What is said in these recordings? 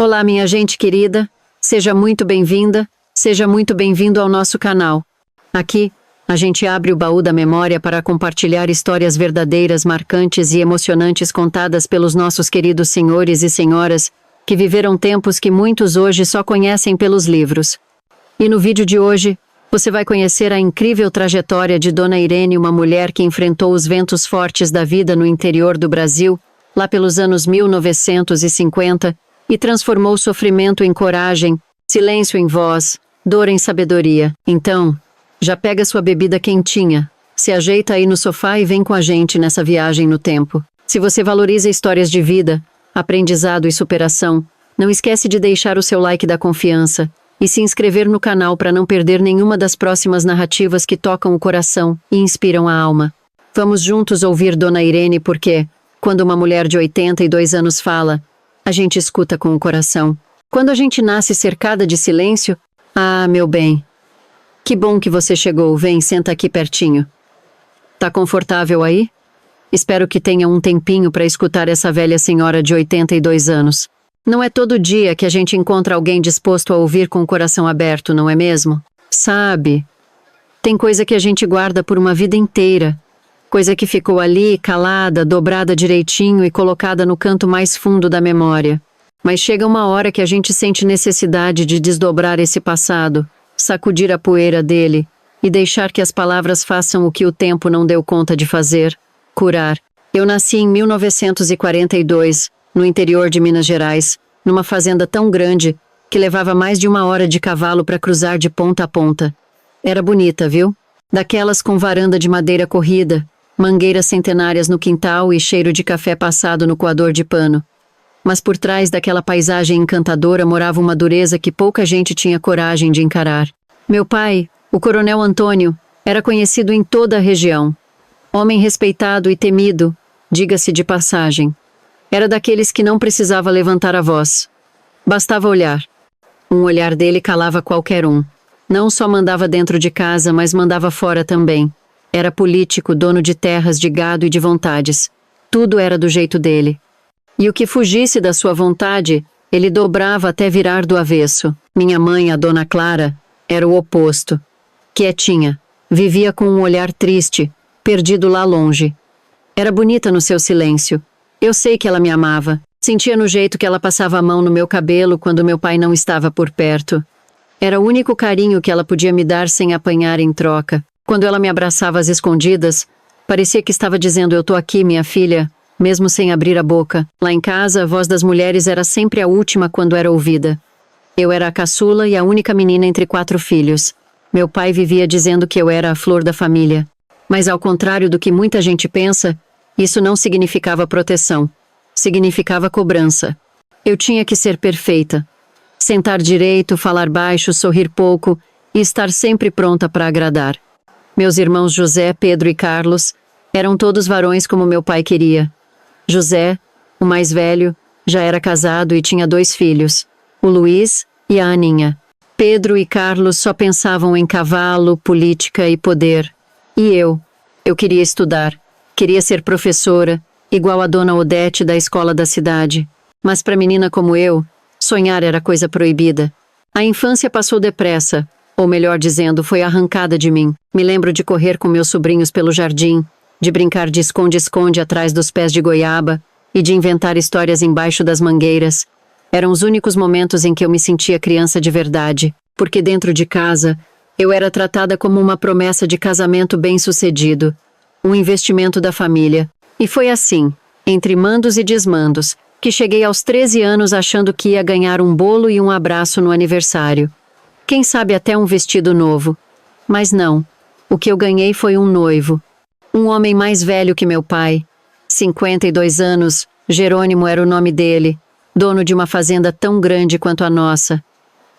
Olá, minha gente querida, seja muito bem-vinda, seja muito bem-vindo ao nosso canal. Aqui, a gente abre o baú da memória para compartilhar histórias verdadeiras, marcantes e emocionantes contadas pelos nossos queridos senhores e senhoras que viveram tempos que muitos hoje só conhecem pelos livros. E no vídeo de hoje, você vai conhecer a incrível trajetória de Dona Irene, uma mulher que enfrentou os ventos fortes da vida no interior do Brasil, lá pelos anos 1950, e transformou sofrimento em coragem, silêncio em voz, dor em sabedoria. Então, já pega sua bebida quentinha, se ajeita aí no sofá e vem com a gente nessa viagem no tempo. Se você valoriza histórias de vida, aprendizado e superação, não esquece de deixar o seu like da confiança e se inscrever no canal para não perder nenhuma das próximas narrativas que tocam o coração e inspiram a alma. Vamos juntos ouvir Dona Irene porque, quando uma mulher de 82 anos fala, a gente escuta com o coração. Quando a gente nasce cercada de silêncio, meu bem, que bom que você chegou, vem, senta aqui pertinho. Tá confortável aí? Espero que tenha um tempinho para escutar essa velha senhora de 82 anos. Não é todo dia que a gente encontra alguém disposto a ouvir com o coração aberto, não é mesmo? Sabe, tem coisa que a gente guarda por uma vida inteira. Coisa que ficou ali, calada, dobrada direitinho e colocada no canto mais fundo da memória. Mas chega uma hora que a gente sente necessidade de desdobrar esse passado, sacudir a poeira dele e deixar que as palavras façam o que o tempo não deu conta de fazer, curar. Eu nasci em 1942, no interior de Minas Gerais, numa fazenda tão grande que levava mais de 1 hora de cavalo para cruzar de ponta a ponta. Era bonita, viu? Daquelas com varanda de madeira corrida, mangueiras centenárias no quintal e cheiro de café passado no coador de pano. Mas por trás daquela paisagem encantadora morava uma dureza que pouca gente tinha coragem de encarar. Meu pai, o Coronel Antônio, era conhecido em toda a região. Homem respeitado e temido, diga-se de passagem. Era daqueles que não precisava levantar a voz. Bastava olhar. Um olhar dele calava qualquer um. Não só mandava dentro de casa, mas mandava fora também. Era político, dono de terras, de gado e de vontades. Tudo era do jeito dele. E o que fugisse da sua vontade, ele dobrava até virar do avesso. Minha mãe, a Dona Clara, era o oposto. Quietinha, vivia com um olhar triste, perdido lá longe. Era bonita no seu silêncio. Eu sei que ela me amava. Sentia no jeito que ela passava a mão no meu cabelo quando meu pai não estava por perto. Era o único carinho que ela podia me dar sem apanhar em troca. Quando ela me abraçava às escondidas, parecia que estava dizendo: eu tô aqui, minha filha, mesmo sem abrir a boca. Lá em casa, a voz das mulheres era sempre a última quando era ouvida. Eu era a caçula e a única menina entre 4 filhos. Meu pai vivia dizendo que eu era a flor da família. Mas ao contrário do que muita gente pensa, isso não significava proteção. Significava cobrança. Eu tinha que ser perfeita. Sentar direito, falar baixo, sorrir pouco e estar sempre pronta para agradar. Meus irmãos José, Pedro e Carlos eram todos varões como meu pai queria. José, o mais velho, já era casado e tinha 2 filhos, o Luiz e a Aninha. Pedro e Carlos só pensavam em cavalo, política e poder. E eu queria estudar, queria ser professora, igual a Dona Odete da escola da cidade. Mas para menina como eu, sonhar era coisa proibida. A infância passou depressa. Ou melhor dizendo, foi arrancada de mim. Me lembro de correr com meus sobrinhos pelo jardim, de brincar de esconde-esconde atrás dos pés de goiaba e de inventar histórias embaixo das mangueiras. Eram os únicos momentos em que eu me sentia criança de verdade, porque dentro de casa, eu era tratada como uma promessa de casamento bem-sucedido, um investimento da família. E foi assim, entre mandos e desmandos, que cheguei aos 13 anos achando que ia ganhar um bolo e um abraço no aniversário. Quem sabe até um vestido novo. Mas não. O que eu ganhei foi um noivo. Um homem mais velho que meu pai. 52 anos, Jerônimo era o nome dele, dono de uma fazenda tão grande quanto a nossa.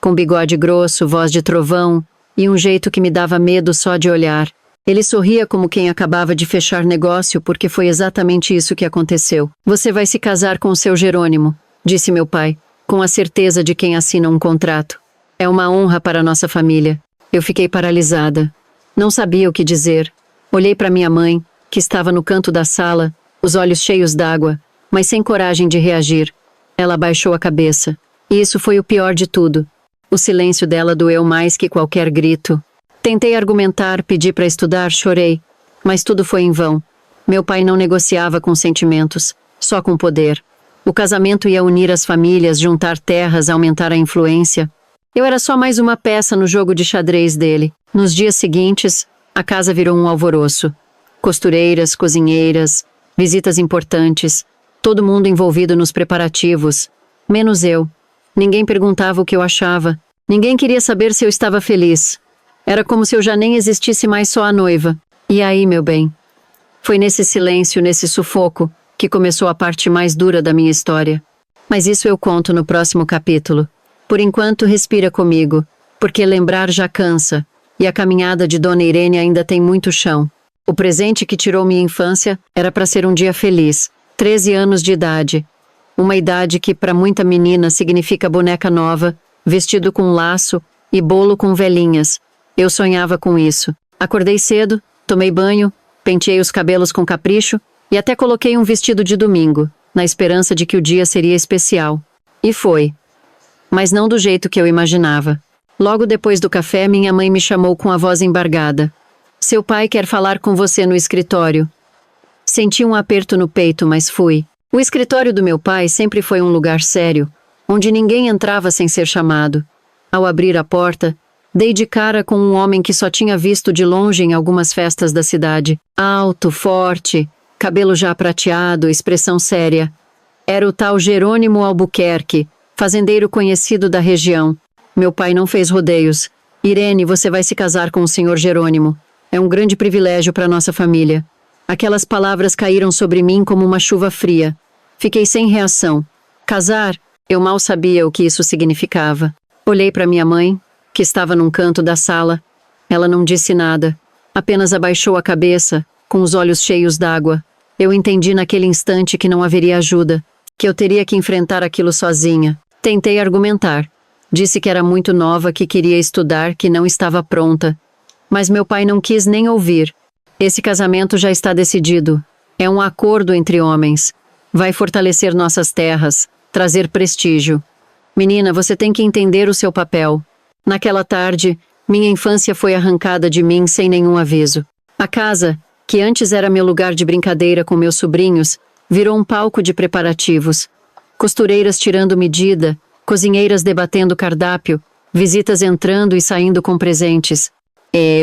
Com bigode grosso, voz de trovão e um jeito que me dava medo só de olhar. Ele sorria como quem acabava de fechar negócio porque foi exatamente isso que aconteceu. Você vai se casar com o seu Jerônimo, disse meu pai, com a certeza de quem assina um contrato. É uma honra para nossa família. Eu fiquei paralisada. Não sabia o que dizer. Olhei para minha mãe, que estava no canto da sala, os olhos cheios d'água, mas sem coragem de reagir. Ela abaixou a cabeça. E isso foi o pior de tudo. O silêncio dela doeu mais que qualquer grito. Tentei argumentar, pedi para estudar, chorei. Mas tudo foi em vão. Meu pai não negociava com sentimentos, só com poder. O casamento ia unir as famílias, juntar terras, aumentar a influência. Eu era só mais uma peça no jogo de xadrez dele. Nos dias seguintes, a casa virou um alvoroço. Costureiras, cozinheiras, visitas importantes, todo mundo envolvido nos preparativos. Menos eu. Ninguém perguntava o que eu achava. Ninguém queria saber se eu estava feliz. Era como se eu já nem existisse mais, só a noiva. E aí, meu bem? Foi nesse silêncio, nesse sufoco, que começou a parte mais dura da minha história. Mas isso eu conto no próximo capítulo. Por enquanto, respira comigo, porque lembrar já cansa, e a caminhada de Dona Irene ainda tem muito chão. O presente que tirou minha infância era para ser um dia feliz, 13 anos de idade. Uma idade que para muita menina significa boneca nova, vestido com laço e bolo com velhinhas. Eu sonhava com isso. Acordei cedo, tomei banho, penteei os cabelos com capricho e até coloquei um vestido de domingo, na esperança de que o dia seria especial. E foi. Mas não do jeito que eu imaginava. Logo depois do café, minha mãe me chamou com a voz embargada. Seu pai quer falar com você no escritório. Senti um aperto no peito, mas fui. O escritório do meu pai sempre foi um lugar sério, onde ninguém entrava sem ser chamado. Ao abrir a porta, dei de cara com um homem que só tinha visto de longe em algumas festas da cidade. Alto, forte, cabelo já prateado, expressão séria. Era o tal Jerônimo Albuquerque, fazendeiro conhecido da região. Meu pai não fez rodeios. Irene, você vai se casar com o senhor Jerônimo. É um grande privilégio para nossa família. Aquelas palavras caíram sobre mim como uma chuva fria. Fiquei sem reação. Casar? Eu mal sabia o que isso significava. Olhei para minha mãe, que estava num canto da sala. Ela não disse nada. Apenas abaixou a cabeça, com os olhos cheios d'água. Eu entendi naquele instante que não haveria ajuda, que eu teria que enfrentar aquilo sozinha. Tentei argumentar. Disse que era muito nova, que queria estudar, que não estava pronta. Mas meu pai não quis nem ouvir. Esse casamento já está decidido. É um acordo entre homens. Vai fortalecer nossas terras, trazer prestígio. Menina, você tem que entender o seu papel. Naquela tarde, minha infância foi arrancada de mim sem nenhum aviso. A casa, que antes era meu lugar de brincadeira com meus sobrinhos, virou um palco de preparativos. Costureiras tirando medida, cozinheiras debatendo cardápio, visitas entrando e saindo com presentes. E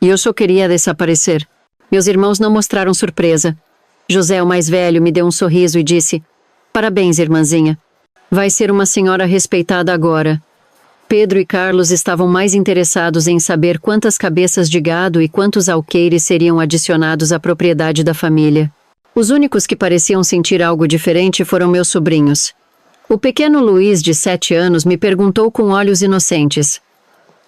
eu só queria desaparecer. Meus irmãos não mostraram surpresa. José, o mais velho, me deu um sorriso e disse: Parabéns, irmãzinha. Vai ser uma senhora respeitada agora. Pedro e Carlos estavam mais interessados em saber quantas cabeças de gado e quantos alqueires seriam adicionados à propriedade da família. Os únicos que pareciam sentir algo diferente foram meus sobrinhos. O pequeno Luiz, de 7 anos, me perguntou com olhos inocentes: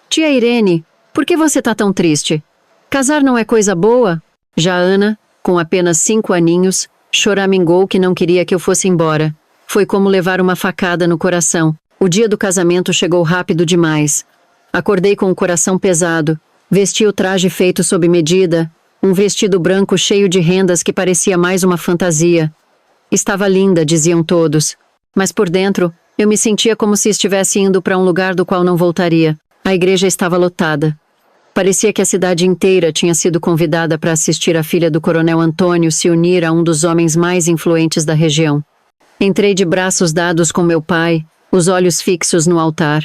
Tia Irene, por que você tá tão triste? Casar não é coisa boa? Já Ana, com apenas 5 aninhos, choramingou que não queria que eu fosse embora. Foi como levar uma facada no coração. O dia do casamento chegou rápido demais. Acordei com o coração pesado. Vesti o traje feito sob medida, um vestido branco cheio de rendas que parecia mais uma fantasia. Estava linda, diziam todos. Mas por dentro, eu me sentia como se estivesse indo para um lugar do qual não voltaria. A igreja estava lotada. Parecia que a cidade inteira tinha sido convidada para assistir a filha do coronel Antônio se unir a um dos homens mais influentes da região. Entrei de braços dados com meu pai, os olhos fixos no altar.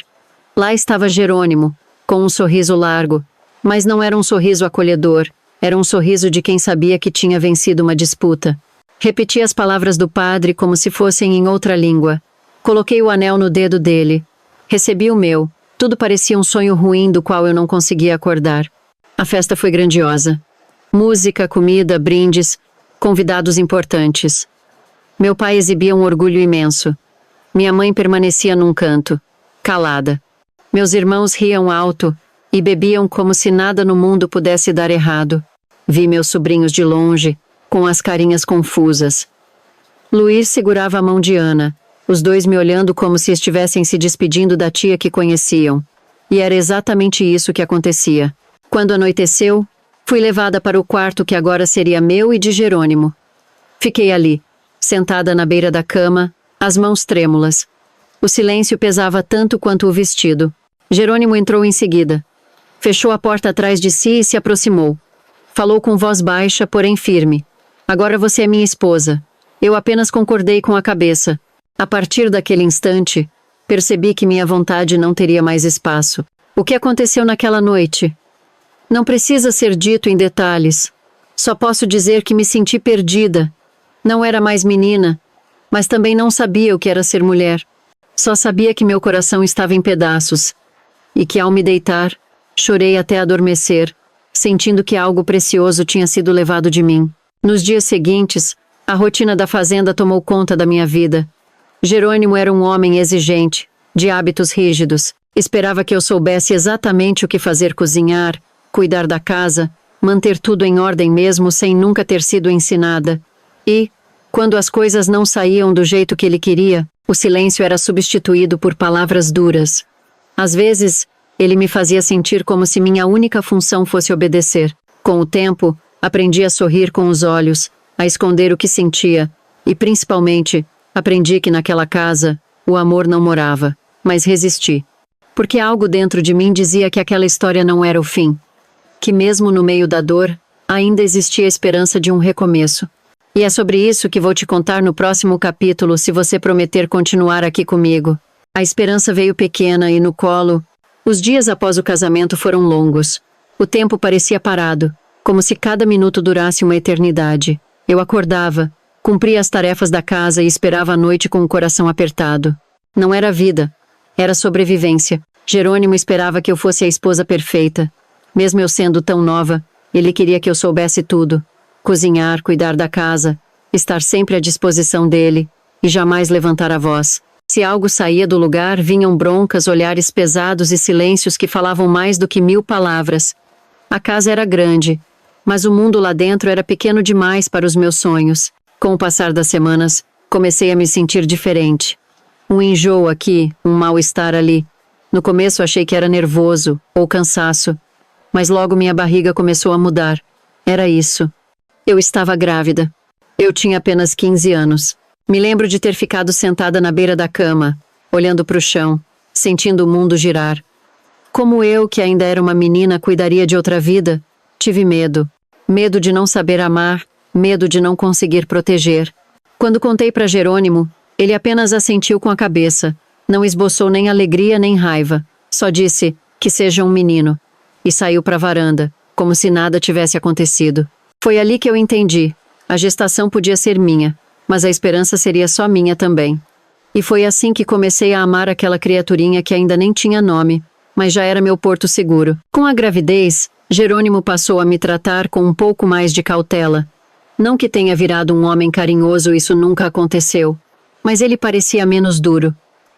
Lá estava Jerônimo, com um sorriso largo, mas não era um sorriso acolhedor, era um sorriso de quem sabia que tinha vencido uma disputa. Repeti as palavras do padre como se fossem em outra língua. Coloquei o anel no dedo dele. Recebi o meu. Tudo parecia um sonho ruim do qual eu não conseguia acordar. A festa foi grandiosa. Música, comida, brindes, convidados importantes. Meu pai exibia um orgulho imenso. Minha mãe permanecia num canto, calada. Meus irmãos riam alto e bebiam como se nada no mundo pudesse dar errado. Vi meus sobrinhos de longe, com as carinhas confusas. Luiz segurava a mão de Ana, os dois me olhando como se estivessem se despedindo da tia que conheciam. E era exatamente isso que acontecia. Quando anoiteceu, fui levada para o quarto que agora seria meu e de Jerônimo. Fiquei ali, sentada na beira da cama, as mãos trêmulas. O silêncio pesava tanto quanto o vestido. Jerônimo entrou em seguida. Fechou a porta atrás de si e se aproximou. Falou com voz baixa, porém firme. Agora você é minha esposa. Eu apenas concordei com a cabeça. A partir daquele instante, percebi que minha vontade não teria mais espaço. O que aconteceu naquela noite? Não precisa ser dito em detalhes. Só posso dizer que me senti perdida. Não era mais menina, mas também não sabia o que era ser mulher. Só sabia que meu coração estava em pedaços. E que ao me deitar, chorei até adormecer, sentindo que algo precioso tinha sido levado de mim. Nos dias seguintes, a rotina da fazenda tomou conta da minha vida. Jerônimo era um homem exigente, de hábitos rígidos. Esperava que eu soubesse exatamente o que fazer: cozinhar, cuidar da casa, manter tudo em ordem mesmo sem nunca ter sido ensinada. E, quando as coisas não saíam do jeito que ele queria, o silêncio era substituído por palavras duras. Às vezes, ele me fazia sentir como se minha única função fosse obedecer. Com o tempo, aprendi a sorrir com os olhos, a esconder o que sentia, e principalmente, aprendi que naquela casa, o amor não morava, mas resisti. Porque algo dentro de mim dizia que aquela história não era o fim. Que mesmo no meio da dor, ainda existia a esperança de um recomeço. E é sobre isso que vou te contar no próximo capítulo, se você prometer continuar aqui comigo. A esperança veio pequena e no colo. Os dias após o casamento foram longos. O tempo parecia parado, como se cada minuto durasse uma eternidade. Eu acordava, cumpria as tarefas da casa e esperava a noite com o coração apertado. Não era vida, era sobrevivência. Jerônimo esperava que eu fosse a esposa perfeita. Mesmo eu sendo tão nova, ele queria que eu soubesse tudo. Cozinhar, cuidar da casa, estar sempre à disposição dele e jamais levantar a voz. Se algo saía do lugar, vinham broncas, olhares pesados e silêncios que falavam mais do que 1000 palavras. A casa era grande, mas o mundo lá dentro era pequeno demais para os meus sonhos. Com o passar das semanas, comecei a me sentir diferente. Um enjoo aqui, um mal-estar ali. No começo achei que era nervoso ou cansaço, mas logo minha barriga começou a mudar. Era isso. Eu estava grávida. Eu tinha apenas 15 anos. Me lembro de ter ficado sentada na beira da cama, olhando para o chão, sentindo o mundo girar. Como eu, que ainda era uma menina, cuidaria de outra vida? Tive medo. Medo de não saber amar, medo de não conseguir proteger. Quando contei para Jerônimo, ele apenas assentiu com a cabeça. Não esboçou nem alegria nem raiva. Só disse que seja um menino. E saiu para a varanda, como se nada tivesse acontecido. Foi ali que eu entendi. A gestação podia ser minha, mas a esperança seria só minha também. E foi assim que comecei a amar aquela criaturinha que ainda nem tinha nome, mas já era meu porto seguro. Com a gravidez, Jerônimo passou a me tratar com um pouco mais de cautela. Não que tenha virado um homem carinhoso, isso nunca aconteceu. Mas ele parecia menos duro.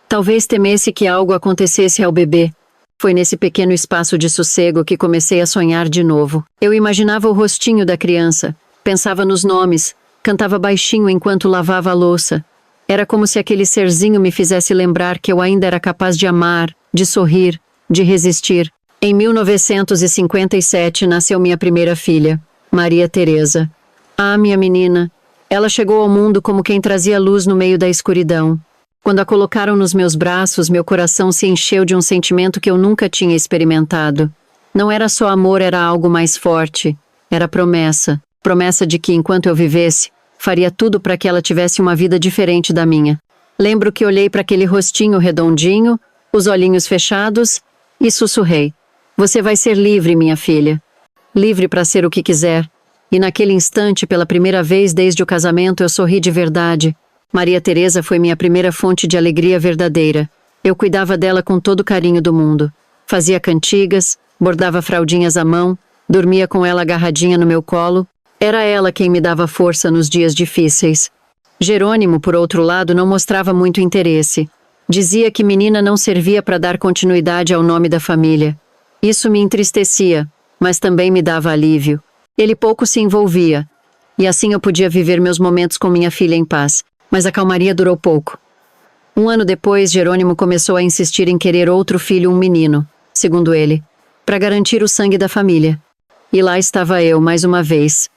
Talvez temesse que algo acontecesse ao bebê. Foi nesse pequeno espaço de sossego que comecei a sonhar de novo. Eu imaginava o rostinho da criança, pensava nos nomes, cantava baixinho enquanto lavava a louça. Era como se aquele serzinho me fizesse lembrar que eu ainda era capaz de amar, de sorrir, de resistir. Em 1957 nasceu minha primeira filha, Maria Teresa. Ah, minha menina! Ela chegou ao mundo como quem trazia luz no meio da escuridão. Quando a colocaram nos meus braços, meu coração se encheu de um sentimento que eu nunca tinha experimentado. Não era só amor, era algo mais forte. Era promessa. Promessa de que, enquanto eu vivesse, faria tudo para que ela tivesse uma vida diferente da minha. Lembro que olhei para aquele rostinho redondinho, os olhinhos fechados, e sussurrei. Você vai ser livre, minha filha. Livre para ser o que quiser. E naquele instante, pela primeira vez desde o casamento, eu sorri de verdade. Maria Teresa foi minha primeira fonte de alegria verdadeira. Eu cuidava dela com todo o carinho do mundo. Fazia cantigas, bordava fraldinhas à mão, dormia com ela agarradinha no meu colo. Era ela quem me dava força nos dias difíceis. Jerônimo, por outro lado, não mostrava muito interesse. Dizia que menina não servia para dar continuidade ao nome da família. Isso me entristecia, mas também me dava alívio. Ele pouco se envolvia, e assim eu podia viver meus momentos com minha filha em paz. Mas a calmaria durou pouco. 1 ano depois, Jerônimo começou a insistir em querer outro filho, um menino, segundo ele, para garantir o sangue da família. E lá estava eu, mais uma vez,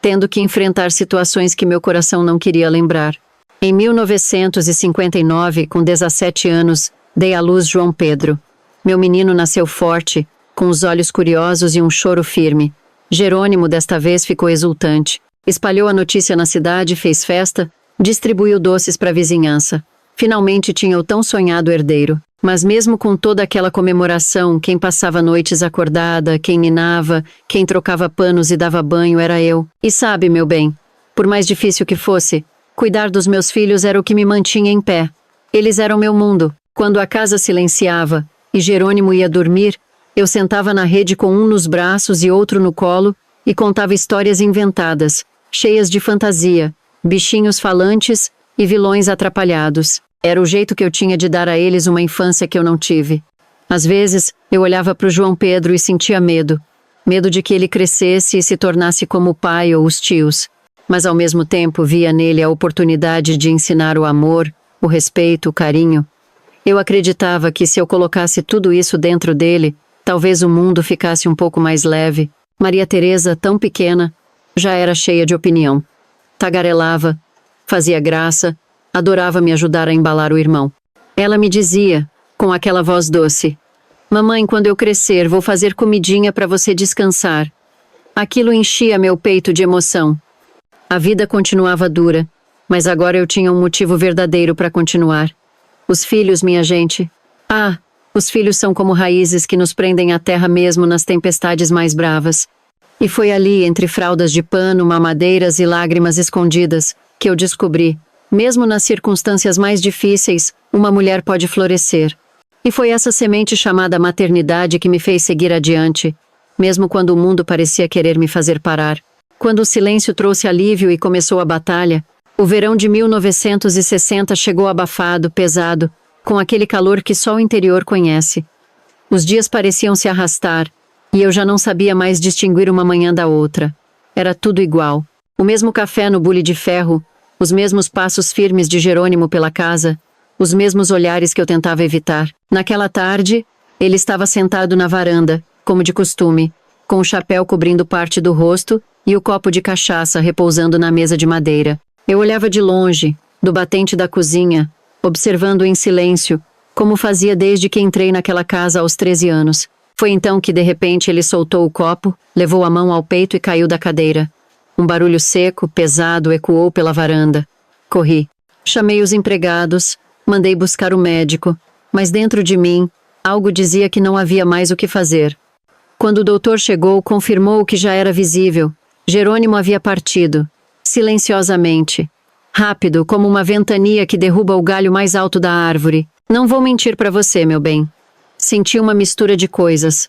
tendo que enfrentar situações que meu coração não queria lembrar. Em 1959, com 17 anos, dei à luz João Pedro. Meu menino nasceu forte, com os olhos curiosos e um choro firme. Jerônimo, desta vez, ficou exultante. Espalhou a notícia na cidade, fez festa, distribuiu doces para a vizinhança. Finalmente tinha o tão sonhado herdeiro. Mas mesmo com toda aquela comemoração, quem passava noites acordada, quem ninava, quem trocava panos e dava banho era eu. E sabe, meu bem, por mais difícil que fosse, cuidar dos meus filhos era o que me mantinha em pé. Eles eram meu mundo. Quando a casa silenciava e Jerônimo ia dormir, eu sentava na rede com um nos braços e outro no colo e contava histórias inventadas, cheias de fantasia, bichinhos falantes e vilões atrapalhados. Era o jeito que eu tinha de dar a eles uma infância que eu não tive. Às vezes, eu olhava para o João Pedro e sentia medo. Medo de que ele crescesse e se tornasse como o pai ou os tios. Mas ao mesmo tempo via nele a oportunidade de ensinar o amor, o respeito, o carinho. Eu acreditava que se eu colocasse tudo isso dentro dele, talvez o mundo ficasse um pouco mais leve. Maria Teresa, tão pequena, já era cheia de opinião. Tagarelava, fazia graça, adorava me ajudar a embalar o irmão. Ela me dizia, com aquela voz doce: "Mamãe, quando eu crescer, vou fazer comidinha para você descansar." Aquilo enchia meu peito de emoção. A vida continuava dura, mas agora eu tinha um motivo verdadeiro para continuar. Os filhos, minha gente. Ah, os filhos são como raízes que nos prendem à terra mesmo nas tempestades mais bravas. E foi ali, entre fraldas de pano, mamadeiras e lágrimas escondidas, que eu descobri, mesmo nas circunstâncias mais difíceis, uma mulher pode florescer. E foi essa semente chamada maternidade que me fez seguir adiante, mesmo quando o mundo parecia querer me fazer parar. Quando o silêncio trouxe alívio e começou a batalha, o verão de 1960 chegou abafado, pesado, com aquele calor que só o interior conhece. Os dias pareciam se arrastar, e eu já não sabia mais distinguir uma manhã da outra. Era tudo igual. O mesmo café no bule de ferro, os mesmos passos firmes de Jerônimo pela casa, os mesmos olhares que eu tentava evitar. Naquela tarde, ele estava sentado na varanda, como de costume, com o chapéu cobrindo parte do rosto e o copo de cachaça repousando na mesa de madeira. Eu olhava de longe, do batente da cozinha, observando em silêncio, como fazia desde que entrei naquela casa aos 13 anos. Foi então que de repente ele soltou o copo, levou a mão ao peito e caiu da cadeira. Um barulho seco, pesado, ecoou pela varanda. Corri. Chamei os empregados, mandei buscar o médico, mas dentro de mim, algo dizia que não havia mais o que fazer. Quando o doutor chegou, confirmou o que já era visível. Jerônimo havia partido, silenciosamente. Rápido, como uma ventania que derruba o galho mais alto da árvore. Não vou mentir para você, meu bem. Senti uma mistura de coisas.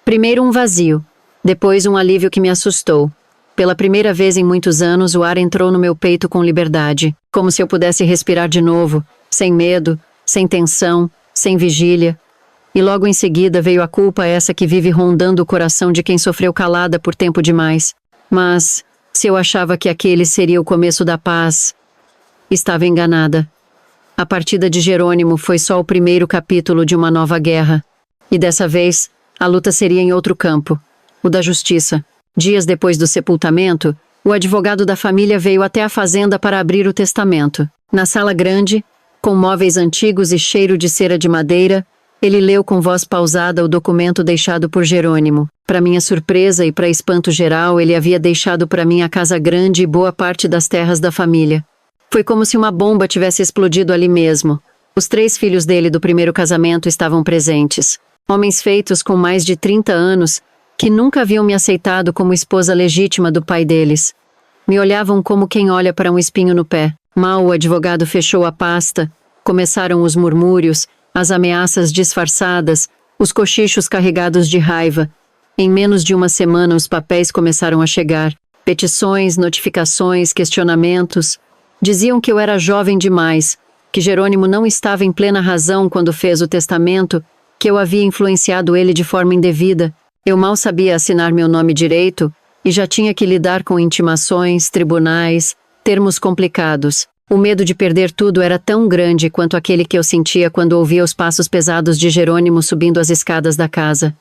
Primeiro um vazio, depois um alívio que me assustou. Pela primeira vez em muitos anos, o ar entrou no meu peito com liberdade, como se eu pudesse respirar de novo, sem medo, sem tensão, sem vigília. E logo em seguida veio a culpa, essa que vive rondando o coração de quem sofreu calada por tempo demais. Mas, se eu achava que aquele seria o começo da paz, estava enganada. A partida de Jerônimo foi só o primeiro capítulo de uma nova guerra. E dessa vez, a luta seria em outro campo, o da justiça. Dias depois do sepultamento, o advogado da família veio até a fazenda para abrir o testamento. Na sala grande, com móveis antigos e cheiro de cera de madeira, ele leu com voz pausada o documento deixado por Jerônimo. Para minha surpresa e para espanto geral, ele havia deixado para mim a casa grande e boa parte das terras da família. Foi como se uma bomba tivesse explodido ali mesmo. Os 3 filhos dele do primeiro casamento estavam presentes. Homens feitos com mais de 30 anos, que nunca haviam me aceitado como esposa legítima do pai deles. Me olhavam como quem olha para um espinho no pé. Mal o advogado fechou a pasta, começaram os murmúrios, as ameaças disfarçadas, os cochichos carregados de raiva. Em menos de uma semana os papéis começaram a chegar. Petições, notificações, questionamentos. Diziam que eu era jovem demais, que Jerônimo não estava em plena razão quando fez o testamento, que eu havia influenciado ele de forma indevida. Eu mal sabia assinar meu nome direito e já tinha que lidar com intimações, tribunais, termos complicados. O medo de perder tudo era tão grande quanto aquele que eu sentia quando ouvia os passos pesados de Jerônimo subindo as escadas da casa.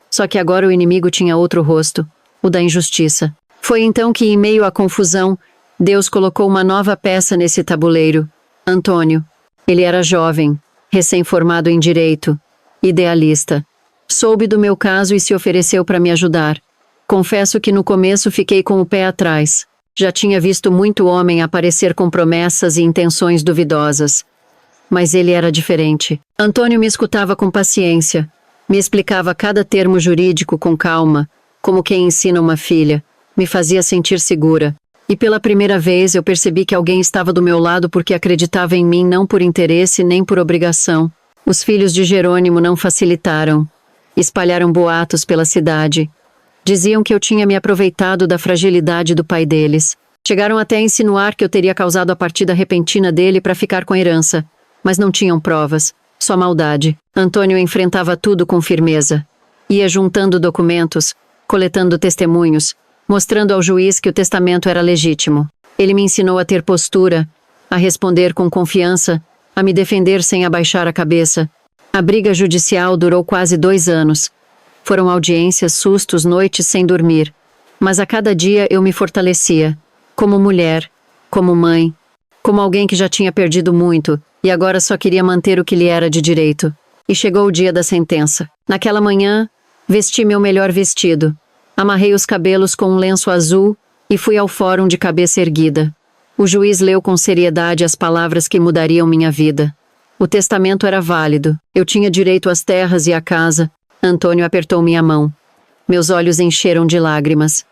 Só que agora o inimigo tinha outro rosto, o da injustiça. Foi então que, em meio à confusão, Deus colocou uma nova peça nesse tabuleiro. Antônio. Ele era jovem, recém-formado em direito, idealista. Soube do meu caso e se ofereceu para me ajudar. Confesso que no começo fiquei com o pé atrás. Já tinha visto muito homem aparecer com promessas e intenções duvidosas. Mas ele era diferente. Antônio me escutava com paciência. Me explicava cada termo jurídico com calma, como quem ensina uma filha. Me fazia sentir segura. E pela primeira vez eu percebi que alguém estava do meu lado porque acreditava em mim não por interesse nem por obrigação. Os filhos de Jerônimo não facilitaram. Espalharam boatos pela cidade. Diziam que eu tinha me aproveitado da fragilidade do pai deles. Chegaram até a insinuar que eu teria causado a partida repentina dele para ficar com a herança. Mas não tinham provas. Só maldade. Antônio enfrentava tudo com firmeza. Ia juntando documentos, coletando testemunhos, mostrando ao juiz que o testamento era legítimo. Ele me ensinou a ter postura, a responder com confiança, a me defender sem abaixar a cabeça. A briga judicial durou quase 2 anos. Foram audiências, sustos, noites sem dormir. Mas a cada dia eu me fortalecia. Como mulher, como mãe, como alguém que já tinha perdido muito e agora só queria manter o que lhe era de direito. E chegou o dia da sentença. Naquela manhã, vesti meu melhor vestido. Amarrei os cabelos com um lenço azul e fui ao fórum de cabeça erguida. O juiz leu com seriedade as palavras que mudariam minha vida. O testamento era válido. Eu tinha direito às terras e à casa. Antônio apertou minha mão. Meus olhos encheram de lágrimas.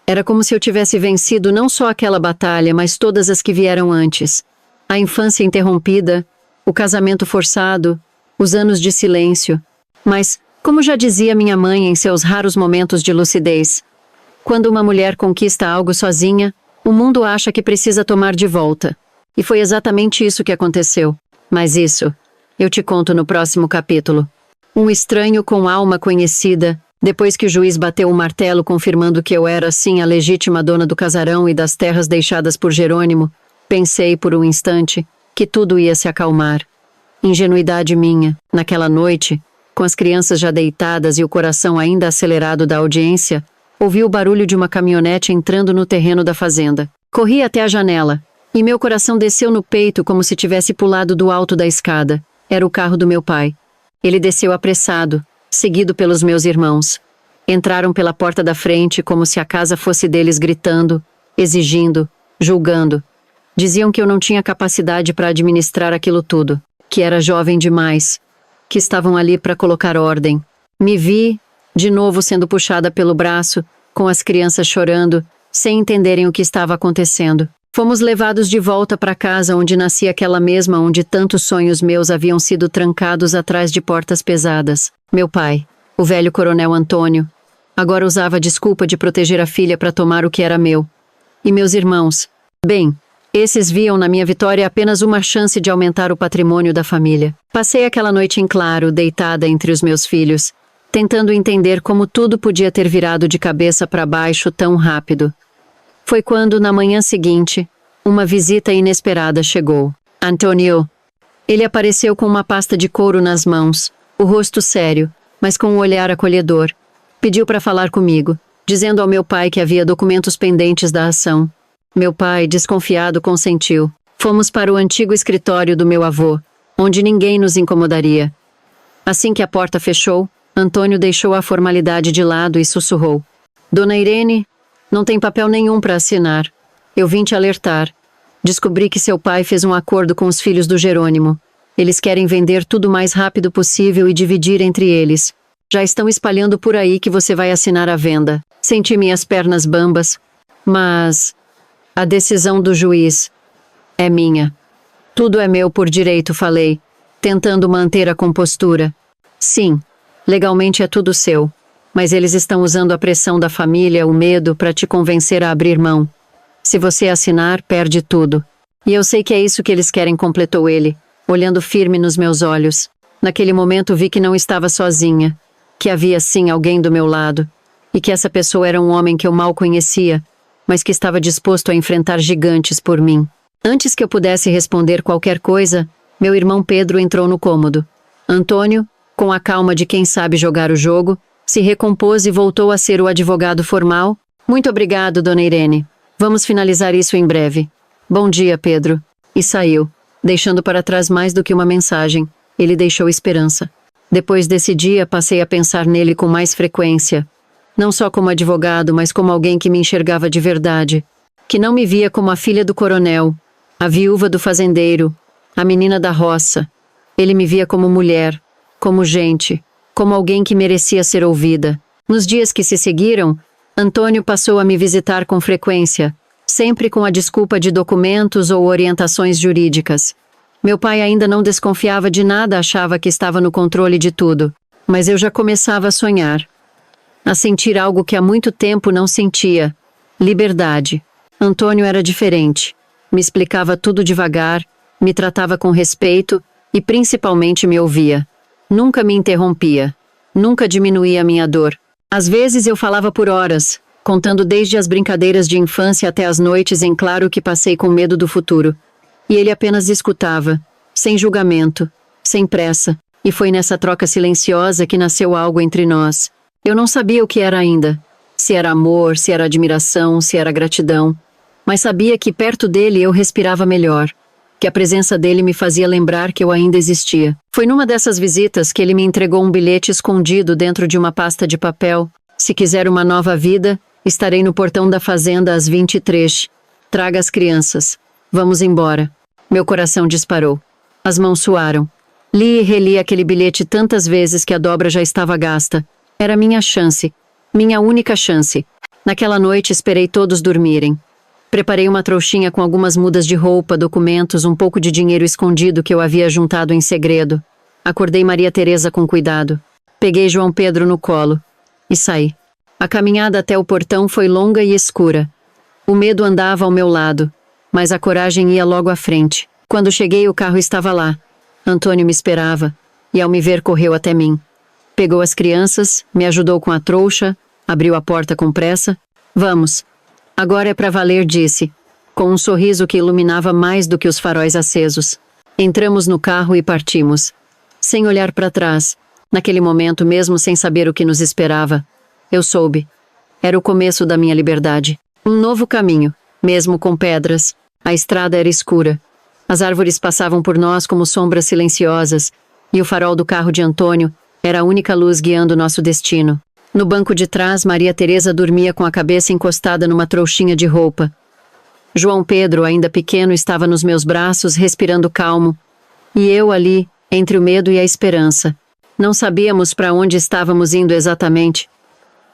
Era como se eu tivesse vencido não só aquela batalha, mas todas as que vieram antes. A infância interrompida, o casamento forçado, os anos de silêncio. Mas, como já dizia minha mãe em seus raros momentos de lucidez, quando uma mulher conquista algo sozinha, o mundo acha que precisa tomar de volta. E foi exatamente isso que aconteceu. Mas isso, eu te conto no próximo capítulo. Um estranho com alma conhecida, depois que o juiz bateu o martelo confirmando que eu era sim a legítima dona do casarão e das terras deixadas por Jerônimo, pensei por um instante que tudo ia se acalmar. Ingenuidade minha, naquela noite, com as crianças já deitadas e o coração ainda acelerado da audiência, ouvi o barulho de uma caminhonete entrando no terreno da fazenda. Corri até a janela, e meu coração desceu no peito como se tivesse pulado do alto da escada. Era o carro do meu pai. Ele desceu apressado, seguido pelos meus irmãos. Entraram pela porta da frente como se a casa fosse deles, gritando, exigindo, julgando. Diziam que eu não tinha capacidade para administrar aquilo tudo, que era jovem demais, que estavam ali para colocar ordem. Me vi, de novo sendo puxada pelo braço, com as crianças chorando, sem entenderem o que estava acontecendo. Fomos levados de volta para casa onde nasci, aquela mesma onde tantos sonhos meus haviam sido trancados atrás de portas pesadas. Meu pai, o velho coronel Antônio, agora usava a desculpa de proteger a filha para tomar o que era meu. E meus irmãos, bem, esses viam na minha vitória apenas uma chance de aumentar o patrimônio da família. Passei aquela noite em claro, deitada entre os meus filhos, tentando entender como tudo podia ter virado de cabeça para baixo tão rápido. Foi quando, na manhã seguinte, uma visita inesperada chegou. Antônio. Ele apareceu com uma pasta de couro nas mãos, o rosto sério, mas com um olhar acolhedor. Pediu para falar comigo, dizendo ao meu pai que havia documentos pendentes da ação. Meu pai, desconfiado, consentiu. Fomos para o antigo escritório do meu avô, onde ninguém nos incomodaria. Assim que a porta fechou, Antônio deixou a formalidade de lado e sussurrou. Dona Irene, não tem papel nenhum para assinar. Eu vim te alertar. Descobri que seu pai fez um acordo com os filhos do Jerônimo. Eles querem vender tudo o mais rápido possível e dividir entre eles. Já estão espalhando por aí que você vai assinar a venda. Senti minhas pernas bambas, mas a decisão do juiz é minha. Tudo é meu por direito, falei, tentando manter a compostura. Sim, legalmente é tudo seu, mas eles estão usando a pressão da família, o medo, para te convencer a abrir mão. Se você assinar, perde tudo. E eu sei que é isso que eles querem, completou ele, olhando firme nos meus olhos. Naquele momento vi que não estava sozinha, que havia sim alguém do meu lado, e que essa pessoa era um homem que eu mal conhecia, mas que estava disposto a enfrentar gigantes por mim. Antes que eu pudesse responder qualquer coisa, meu irmão Pedro entrou no cômodo. Antônio, com a calma de quem sabe jogar o jogo, se recompôs e voltou a ser o advogado formal. Muito obrigado, dona Irene. Vamos finalizar isso em breve. Bom dia, Pedro. E saiu, deixando para trás mais do que uma mensagem. Ele deixou esperança. Depois desse dia, passei a pensar nele com mais frequência. Não só como advogado, mas como alguém que me enxergava de verdade. Que não me via como a filha do coronel, a viúva do fazendeiro, a menina da roça. Ele me via como mulher, como gente, como alguém que merecia ser ouvida. Nos dias que se seguiram, Antônio passou a me visitar com frequência, sempre com a desculpa de documentos ou orientações jurídicas. Meu pai ainda não desconfiava de nada, achava que estava no controle de tudo. Mas eu já começava a sonhar. A sentir algo que há muito tempo não sentia. Liberdade. Antônio era diferente. Me explicava tudo devagar, me tratava com respeito e principalmente me ouvia. Nunca me interrompia. Nunca diminuía a minha dor. Às vezes eu falava por horas, contando desde as brincadeiras de infância até as noites em claro que passei com medo do futuro. E ele apenas escutava, sem julgamento, sem pressa, e foi nessa troca silenciosa que nasceu algo entre nós. Eu não sabia o que era ainda, se era amor, se era admiração, se era gratidão, mas sabia que perto dele eu respirava melhor, que a presença dele me fazia lembrar que eu ainda existia. Foi numa dessas visitas que ele me entregou um bilhete escondido dentro de uma pasta de papel. Se quiser uma nova vida, estarei no portão da fazenda às 23. Traga as crianças. Vamos embora. Meu coração disparou. As mãos suaram. Li e reli aquele bilhete tantas vezes que a dobra já estava gasta. Era minha chance. Minha única chance. Naquela noite esperei todos dormirem. Preparei uma trouxinha com algumas mudas de roupa, documentos, um pouco de dinheiro escondido que eu havia juntado em segredo. Acordei Maria Teresa com cuidado. Peguei João Pedro no colo. E saí. A caminhada até o portão foi longa e escura. O medo andava ao meu lado, mas a coragem ia logo à frente. Quando cheguei, o carro estava lá. Antônio me esperava, e ao me ver correu até mim. Pegou as crianças, me ajudou com a trouxa, abriu a porta com pressa. Vamos. Agora é para valer, disse, com um sorriso que iluminava mais do que os faróis acesos. Entramos no carro e partimos. Sem olhar para trás, naquele momento, mesmo sem saber o que nos esperava, eu soube. Era o começo da minha liberdade. Um novo caminho, mesmo com pedras. A estrada era escura. As árvores passavam por nós como sombras silenciosas, e o farol do carro de Antônio era a única luz guiando nosso destino. No banco de trás, Maria Teresa dormia com a cabeça encostada numa trouxinha de roupa. João Pedro, ainda pequeno, estava nos meus braços, respirando calmo. E eu ali, entre o medo e a esperança. Não sabíamos para onde estávamos indo exatamente,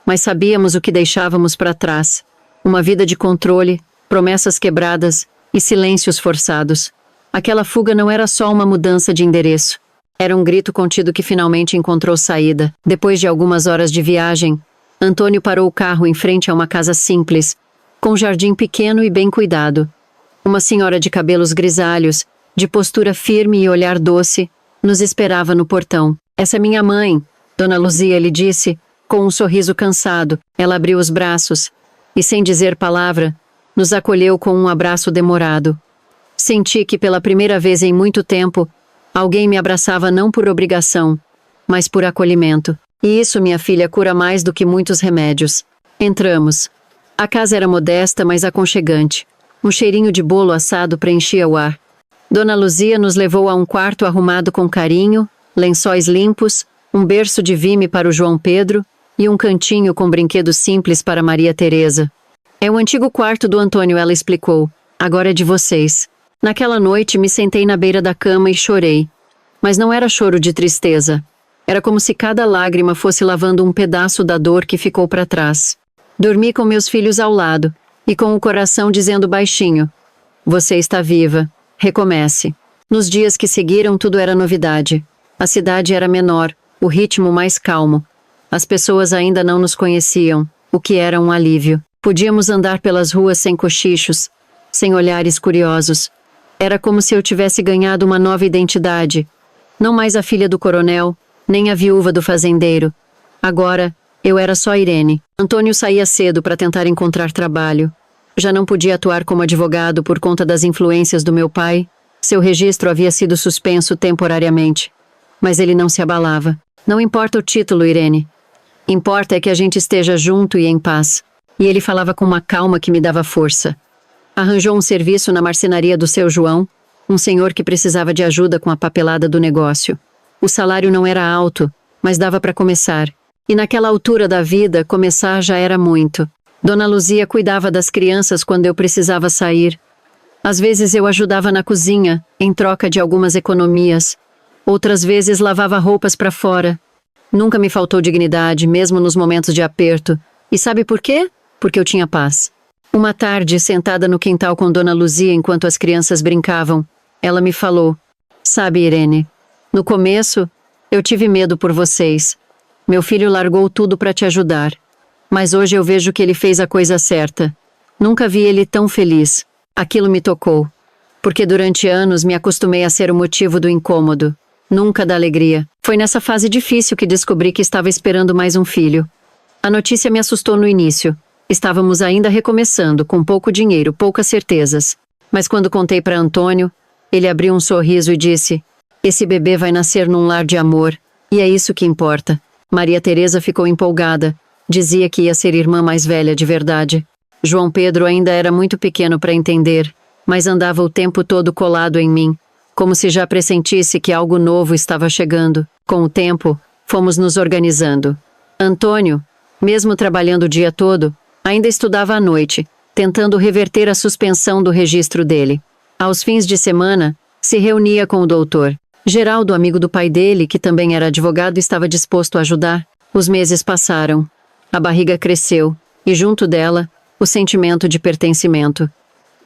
mas sabíamos o que deixávamos para trás. Uma vida de controle, promessas quebradas e silêncios forçados. Aquela fuga não era só uma mudança de endereço. Era um grito contido que finalmente encontrou saída. Depois de algumas horas de viagem, Antônio parou o carro em frente a uma casa simples, com um jardim pequeno e bem cuidado. Uma senhora de cabelos grisalhos, de postura firme e olhar doce, nos esperava no portão. Essa é minha mãe, Dona Luzia, lhe disse, com um sorriso cansado. Ela abriu os braços e, sem dizer palavra, nos acolheu com um abraço demorado. Senti que pela primeira vez em muito tempo, alguém me abraçava não por obrigação, mas por acolhimento. E isso, minha filha, cura mais do que muitos remédios. Entramos. A casa era modesta, mas aconchegante. Um cheirinho de bolo assado preenchia o ar. Dona Luzia nos levou a um quarto arrumado com carinho, lençóis limpos, um berço de vime para o João Pedro e um cantinho com brinquedos simples para Maria Teresa. É o antigo quarto do Antônio, ela explicou. Agora é de vocês. Naquela noite me sentei na beira da cama e chorei. Mas não era choro de tristeza. Era como se cada lágrima fosse lavando um pedaço da dor que ficou para trás. Dormi com meus filhos ao lado e com o coração dizendo baixinho: "Você está viva. Recomece." Nos dias que seguiram, tudo era novidade. A cidade era menor, o ritmo mais calmo. As pessoas ainda não nos conheciam, o que era um alívio. Podíamos andar pelas ruas sem cochichos, sem olhares curiosos. Era como se eu tivesse ganhado uma nova identidade. Não mais a filha do coronel, nem a viúva do fazendeiro. Agora, eu era só Irene. Antônio saía cedo para tentar encontrar trabalho. Já não podia atuar como advogado por conta das influências do meu pai. Seu registro havia sido suspenso temporariamente. Mas ele não se abalava. Não importa o título, Irene. Importa é que a gente esteja junto e em paz. E ele falava com uma calma que me dava força. Arranjou um serviço na marcenaria do seu João, um senhor que precisava de ajuda com a papelada do negócio. O salário não era alto, mas dava para começar. E naquela altura da vida, começar já era muito. Dona Luzia cuidava das crianças quando eu precisava sair. Às vezes eu ajudava na cozinha, em troca de algumas economias. Outras vezes lavava roupas para fora. Nunca me faltou dignidade, mesmo nos momentos de aperto. E sabe por quê? Porque eu tinha paz. Uma tarde, sentada no quintal com Dona Luzia enquanto as crianças brincavam, ela me falou: "Sabe, Irene, no começo, eu tive medo por vocês. Meu filho largou tudo para te ajudar. Mas hoje eu vejo que ele fez a coisa certa. Nunca vi ele tão feliz. Aquilo me tocou. Porque durante anos me acostumei a ser o motivo do incômodo. Nunca da alegria. Foi nessa fase difícil que descobri que estava esperando mais um filho. A notícia me assustou no início. Estávamos ainda recomeçando, com pouco dinheiro, poucas certezas. Mas quando contei para Antônio, ele abriu um sorriso e disse: "Esse bebê vai nascer num lar de amor. E é isso que importa." Maria Teresa ficou empolgada. Dizia que ia ser irmã mais velha de verdade. João Pedro ainda era muito pequeno para entender, mas andava o tempo todo colado em mim, como se já pressentisse que algo novo estava chegando. Com o tempo, fomos nos organizando. Antônio, mesmo trabalhando o dia todo, ainda estudava à noite, tentando reverter a suspensão do registro dele. Aos fins de semana, se reunia com o doutor. Geraldo, amigo do pai dele, que também era advogado, estava disposto a ajudar. Os meses passaram. A barriga cresceu, e junto dela, o sentimento de pertencimento.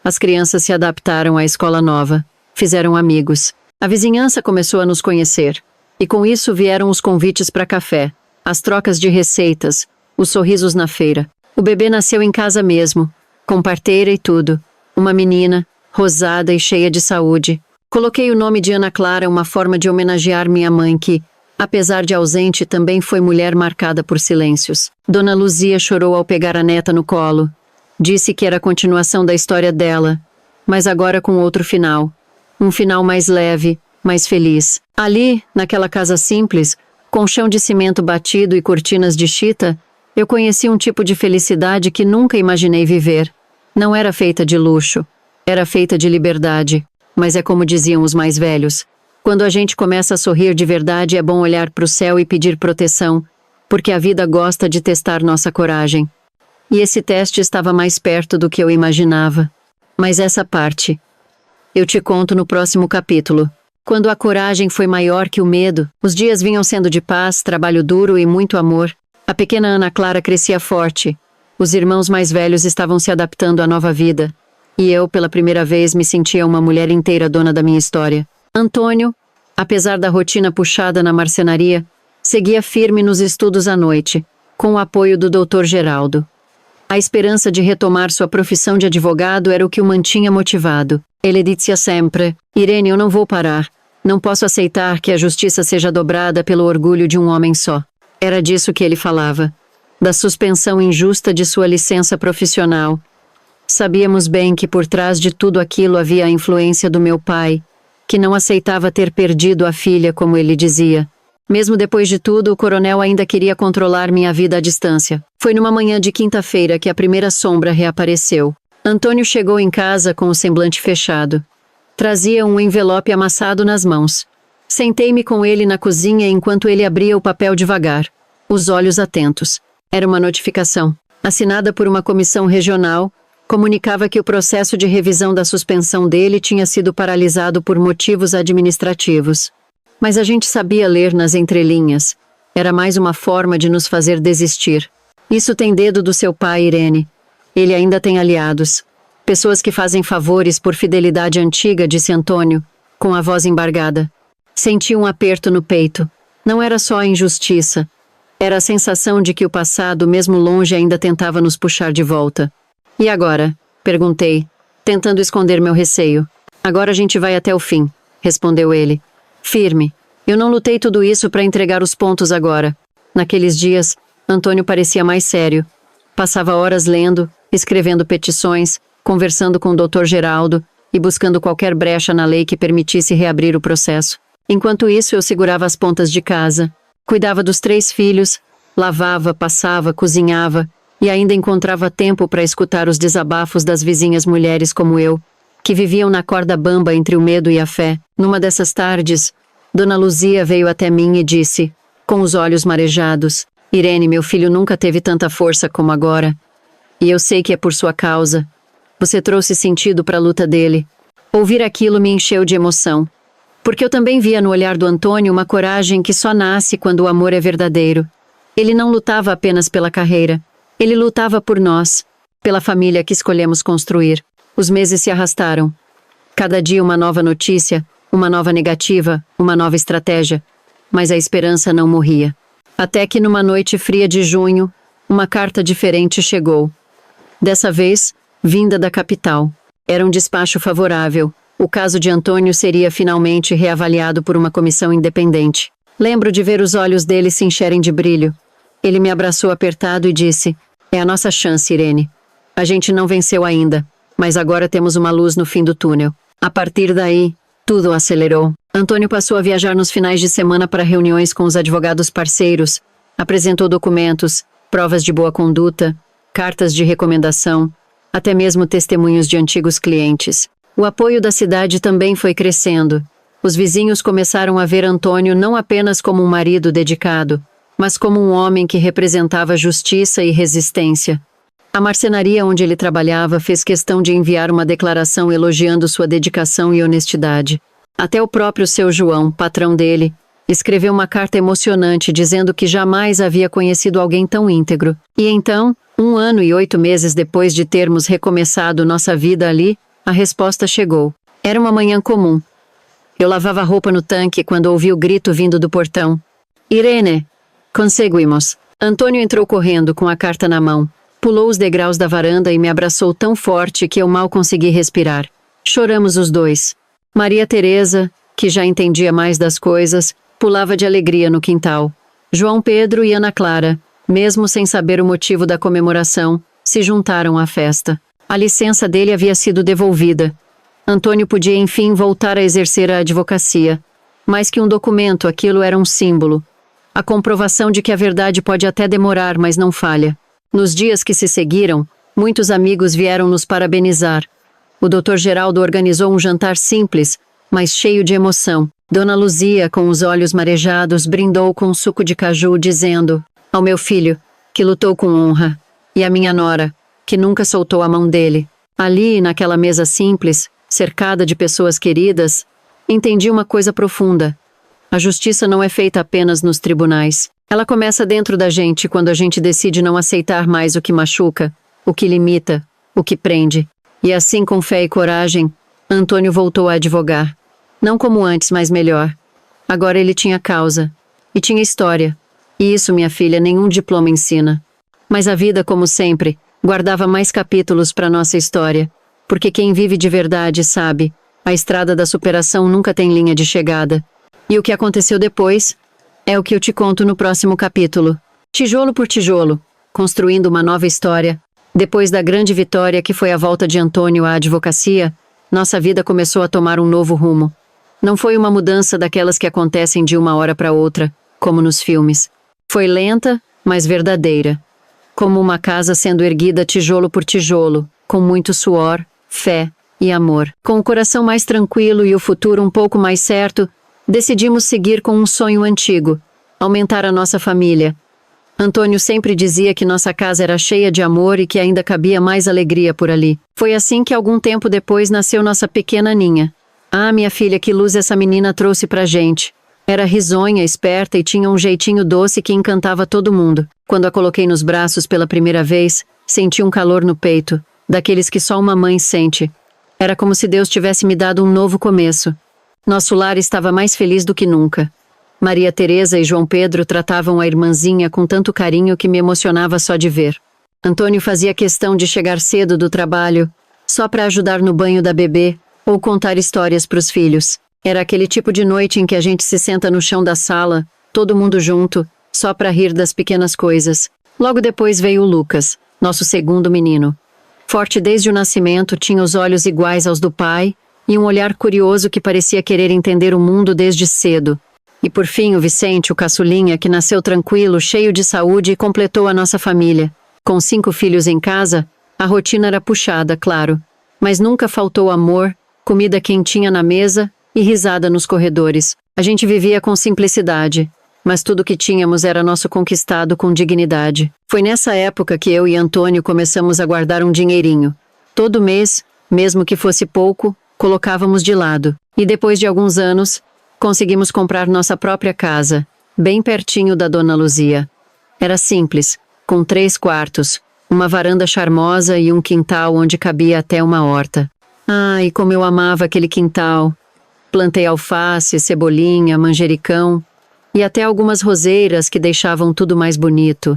As crianças se adaptaram à escola nova, fizeram amigos. A vizinhança começou a nos conhecer. E com isso vieram os convites para café, as trocas de receitas, os sorrisos na feira. O bebê nasceu em casa mesmo, com parteira e tudo. Uma menina, rosada e cheia de saúde. Coloquei o nome de Ana Clara, uma forma de homenagear minha mãe que, apesar de ausente, também foi mulher marcada por silêncios. Dona Luzia chorou ao pegar a neta no colo. Disse que era a continuação da história dela, mas agora com outro final. Um final mais leve, mais feliz. Ali, naquela casa simples, com chão de cimento batido e cortinas de chita, eu conheci um tipo de felicidade que nunca imaginei viver. Não era feita de luxo, era feita de liberdade. Mas é como diziam os mais velhos: quando a gente começa a sorrir de verdade, é bom olhar para o céu e pedir proteção, porque a vida gosta de testar nossa coragem. E esse teste estava mais perto do que eu imaginava. Mas essa parte eu te conto no próximo capítulo. Quando a coragem foi maior que o medo, os dias vinham sendo de paz, trabalho duro e muito amor. A pequena Ana Clara crescia forte. Os irmãos mais velhos estavam se adaptando à nova vida. E eu, pela primeira vez, me sentia uma mulher inteira dona da minha história. Antônio, apesar da rotina puxada na marcenaria, seguia firme nos estudos à noite, com o apoio do Dr. Geraldo. A esperança de retomar sua profissão de advogado era o que o mantinha motivado. Ele dizia sempre: "Irene, eu não vou parar. Não posso aceitar que a justiça seja dobrada pelo orgulho de um homem só." Era disso que ele falava. Da suspensão injusta de sua licença profissional. Sabíamos bem que por trás de tudo aquilo havia a influência do meu pai, que não aceitava ter perdido a filha, como ele dizia. Mesmo depois de tudo, o coronel ainda queria controlar minha vida à distância. Foi numa manhã de quinta-feira que a primeira sombra reapareceu. Antônio chegou em casa com o semblante fechado. Trazia um envelope amassado nas mãos. Sentei-me com ele na cozinha enquanto ele abria o papel devagar, os olhos atentos. Era uma notificação, assinada por uma comissão regional. Comunicava que o processo de revisão da suspensão dele tinha sido paralisado por motivos administrativos. Mas a gente sabia ler nas entrelinhas. Era mais uma forma de nos fazer desistir. Isso tem dedo do seu pai, Irene. Ele ainda tem aliados. Pessoas que fazem favores por fidelidade antiga, disse Antônio, com a voz embargada. Senti um aperto no peito. Não era só a injustiça. Era a sensação de que o passado, mesmo longe, ainda tentava nos puxar de volta. "E agora?" perguntei, tentando esconder meu receio. "Agora a gente vai até o fim", respondeu ele. Firme. Eu não lutei tudo isso para entregar os pontos agora. Naqueles dias, Antônio parecia mais sério. Passava horas lendo, escrevendo petições, conversando com o Dr. Geraldo e buscando qualquer brecha na lei que permitisse reabrir o processo. Enquanto isso, eu segurava as pontas de casa, cuidava dos 3 filhos, lavava, passava, cozinhava e ainda encontrava tempo para escutar os desabafos das vizinhas mulheres como eu, que viviam na corda bamba entre o medo e a fé. Numa dessas tardes, Dona Luzia veio até mim e disse, com os olhos marejados, Irene, meu filho nunca teve tanta força como agora. E eu sei que é por sua causa. Você trouxe sentido para a luta dele. Ouvir aquilo me encheu de emoção. Porque eu também via no olhar do Antônio uma coragem que só nasce quando o amor é verdadeiro. Ele não lutava apenas pela carreira. Ele lutava por nós, pela família que escolhemos construir. Os meses se arrastaram. Cada dia uma nova notícia, uma nova negativa, uma nova estratégia. Mas a esperança não morria. Até que numa noite fria de junho, uma carta diferente chegou. Dessa vez, vinda da capital. Era um despacho favorável. O caso de Antônio seria finalmente reavaliado por uma comissão independente. Lembro de ver os olhos dele se encherem de brilho. Ele me abraçou apertado e disse, é a nossa chance, Irene. A gente não venceu ainda, mas agora temos uma luz no fim do túnel. A partir daí, tudo acelerou. Antônio passou a viajar nos finais de semana para reuniões com os advogados parceiros, apresentou documentos, provas de boa conduta, cartas de recomendação, até mesmo testemunhos de antigos clientes. O apoio da cidade também foi crescendo. Os vizinhos começaram a ver Antônio não apenas como um marido dedicado, mas como um homem que representava justiça e resistência. A marcenaria onde ele trabalhava fez questão de enviar uma declaração elogiando sua dedicação e honestidade. Até o próprio seu João, patrão dele, escreveu uma carta emocionante dizendo que jamais havia conhecido alguém tão íntegro. E então, 1 ano e 8 meses depois de termos recomeçado nossa vida ali, a resposta chegou. Era uma manhã comum. Eu lavava roupa no tanque quando ouvi o grito vindo do portão. Irene, conseguimos. Antônio entrou correndo com a carta na mão. Pulou os degraus da varanda e me abraçou tão forte que eu mal consegui respirar. Choramos os dois. Maria Teresa, que já entendia mais das coisas, pulava de alegria no quintal. João Pedro e Ana Clara, mesmo sem saber o motivo da comemoração, se juntaram à festa. A licença dele havia sido devolvida. Antônio podia enfim voltar a exercer a advocacia. Mais que um documento, aquilo era um símbolo. A comprovação de que a verdade pode até demorar, mas não falha. Nos dias que se seguiram, muitos amigos vieram nos parabenizar. O Dr. Geraldo organizou um jantar simples, mas cheio de emoção. Dona Luzia, com os olhos marejados, brindou com um suco de caju, dizendo, ao meu filho, que lutou com honra, e à minha nora, que nunca soltou a mão dele. Ali, naquela mesa simples, cercada de pessoas queridas, entendi uma coisa profunda. A justiça não é feita apenas nos tribunais. Ela começa dentro da gente quando a gente decide não aceitar mais o que machuca, o que limita, o que prende. E assim, com fé e coragem, Antônio voltou a advogar. Não como antes, mas melhor. Agora ele tinha causa. E tinha história. E isso, minha filha, nenhum diploma ensina. Mas a vida, como sempre, guardava mais capítulos para nossa história. Porque quem vive de verdade sabe, a estrada da superação nunca tem linha de chegada. E o que aconteceu depois é o que eu te conto no próximo capítulo. Tijolo por tijolo, construindo uma nova história. Depois da grande vitória que foi a volta de Antônio à advocacia, nossa vida começou a tomar um novo rumo. Não foi uma mudança daquelas que acontecem de uma hora para outra, como nos filmes. Foi lenta, mas verdadeira. Como uma casa sendo erguida tijolo por tijolo, com muito suor, fé e amor. Com o coração mais tranquilo e o futuro um pouco mais certo, decidimos seguir com um sonho antigo, aumentar a nossa família. Antônio sempre dizia que nossa casa era cheia de amor e que ainda cabia mais alegria por ali. Foi assim que algum tempo depois nasceu nossa pequena Ninha. Ah, minha filha, que luz essa menina trouxe pra gente. Era risonha, esperta e tinha um jeitinho doce que encantava todo mundo. Quando a coloquei nos braços pela primeira vez, senti um calor no peito, daqueles que só uma mãe sente. Era como se Deus tivesse me dado um novo começo. Nosso lar estava mais feliz do que nunca. Maria Teresa e João Pedro tratavam a irmãzinha com tanto carinho que me emocionava só de ver. Antônio fazia questão de chegar cedo do trabalho, só para ajudar no banho da bebê ou contar histórias para os filhos. Era aquele tipo de noite em que a gente se senta no chão da sala, todo mundo junto, só para rir das pequenas coisas. Logo depois veio o Lucas, nosso segundo menino. Forte desde o nascimento, tinha os olhos iguais aos do pai e um olhar curioso que parecia querer entender o mundo desde cedo. E por fim o Vicente, o caçulinha, que nasceu tranquilo, cheio de saúde e completou a nossa família. Com 5 filhos em casa, a rotina era puxada, claro. Mas nunca faltou amor, comida quentinha na mesa e risada nos corredores. A gente vivia com simplicidade, mas tudo que tínhamos era nosso conquistado com dignidade. Foi nessa época que eu e Antônio começamos a guardar um dinheirinho. Todo mês, mesmo que fosse pouco, colocávamos de lado. E depois de alguns anos, conseguimos comprar nossa própria casa, bem pertinho da Dona Luzia. Era simples, com 3 quartos, uma varanda charmosa e um quintal onde cabia até uma horta. Ai, como eu amava aquele quintal! Plantei alface, cebolinha, manjericão e até algumas roseiras que deixavam tudo mais bonito.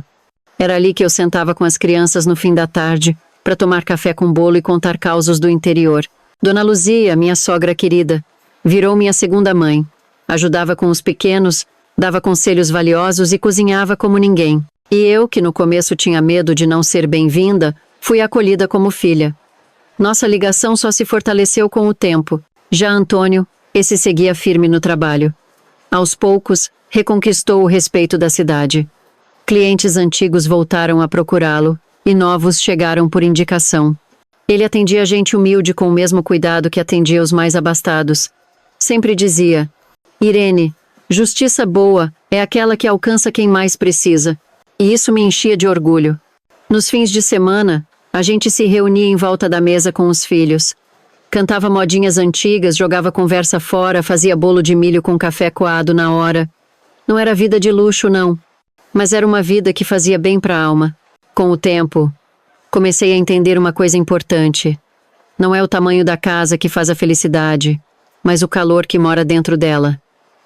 Era ali que eu sentava com as crianças no fim da tarde para tomar café com bolo e contar causos do interior. Dona Luzia, minha sogra querida, virou minha segunda mãe. Ajudava com os pequenos, dava conselhos valiosos e cozinhava como ninguém. E eu, que no começo tinha medo de não ser bem-vinda, fui acolhida como filha. Nossa ligação só se fortaleceu com o tempo. Já Antônio, esse seguia firme no trabalho. Aos poucos, reconquistou o respeito da cidade. Clientes antigos voltaram a procurá-lo e novos chegaram por indicação. Ele atendia gente humilde com o mesmo cuidado que atendia os mais abastados. Sempre dizia: Irene, justiça boa é aquela que alcança quem mais precisa. E isso me enchia de orgulho. Nos fins de semana, a gente se reunia em volta da mesa com os filhos. Cantava modinhas antigas, jogava conversa fora, fazia bolo de milho com café coado na hora. Não era vida de luxo, não. Mas era uma vida que fazia bem para a alma. Com o tempo, comecei a entender uma coisa importante. Não é o tamanho da casa que faz a felicidade, mas o calor que mora dentro dela.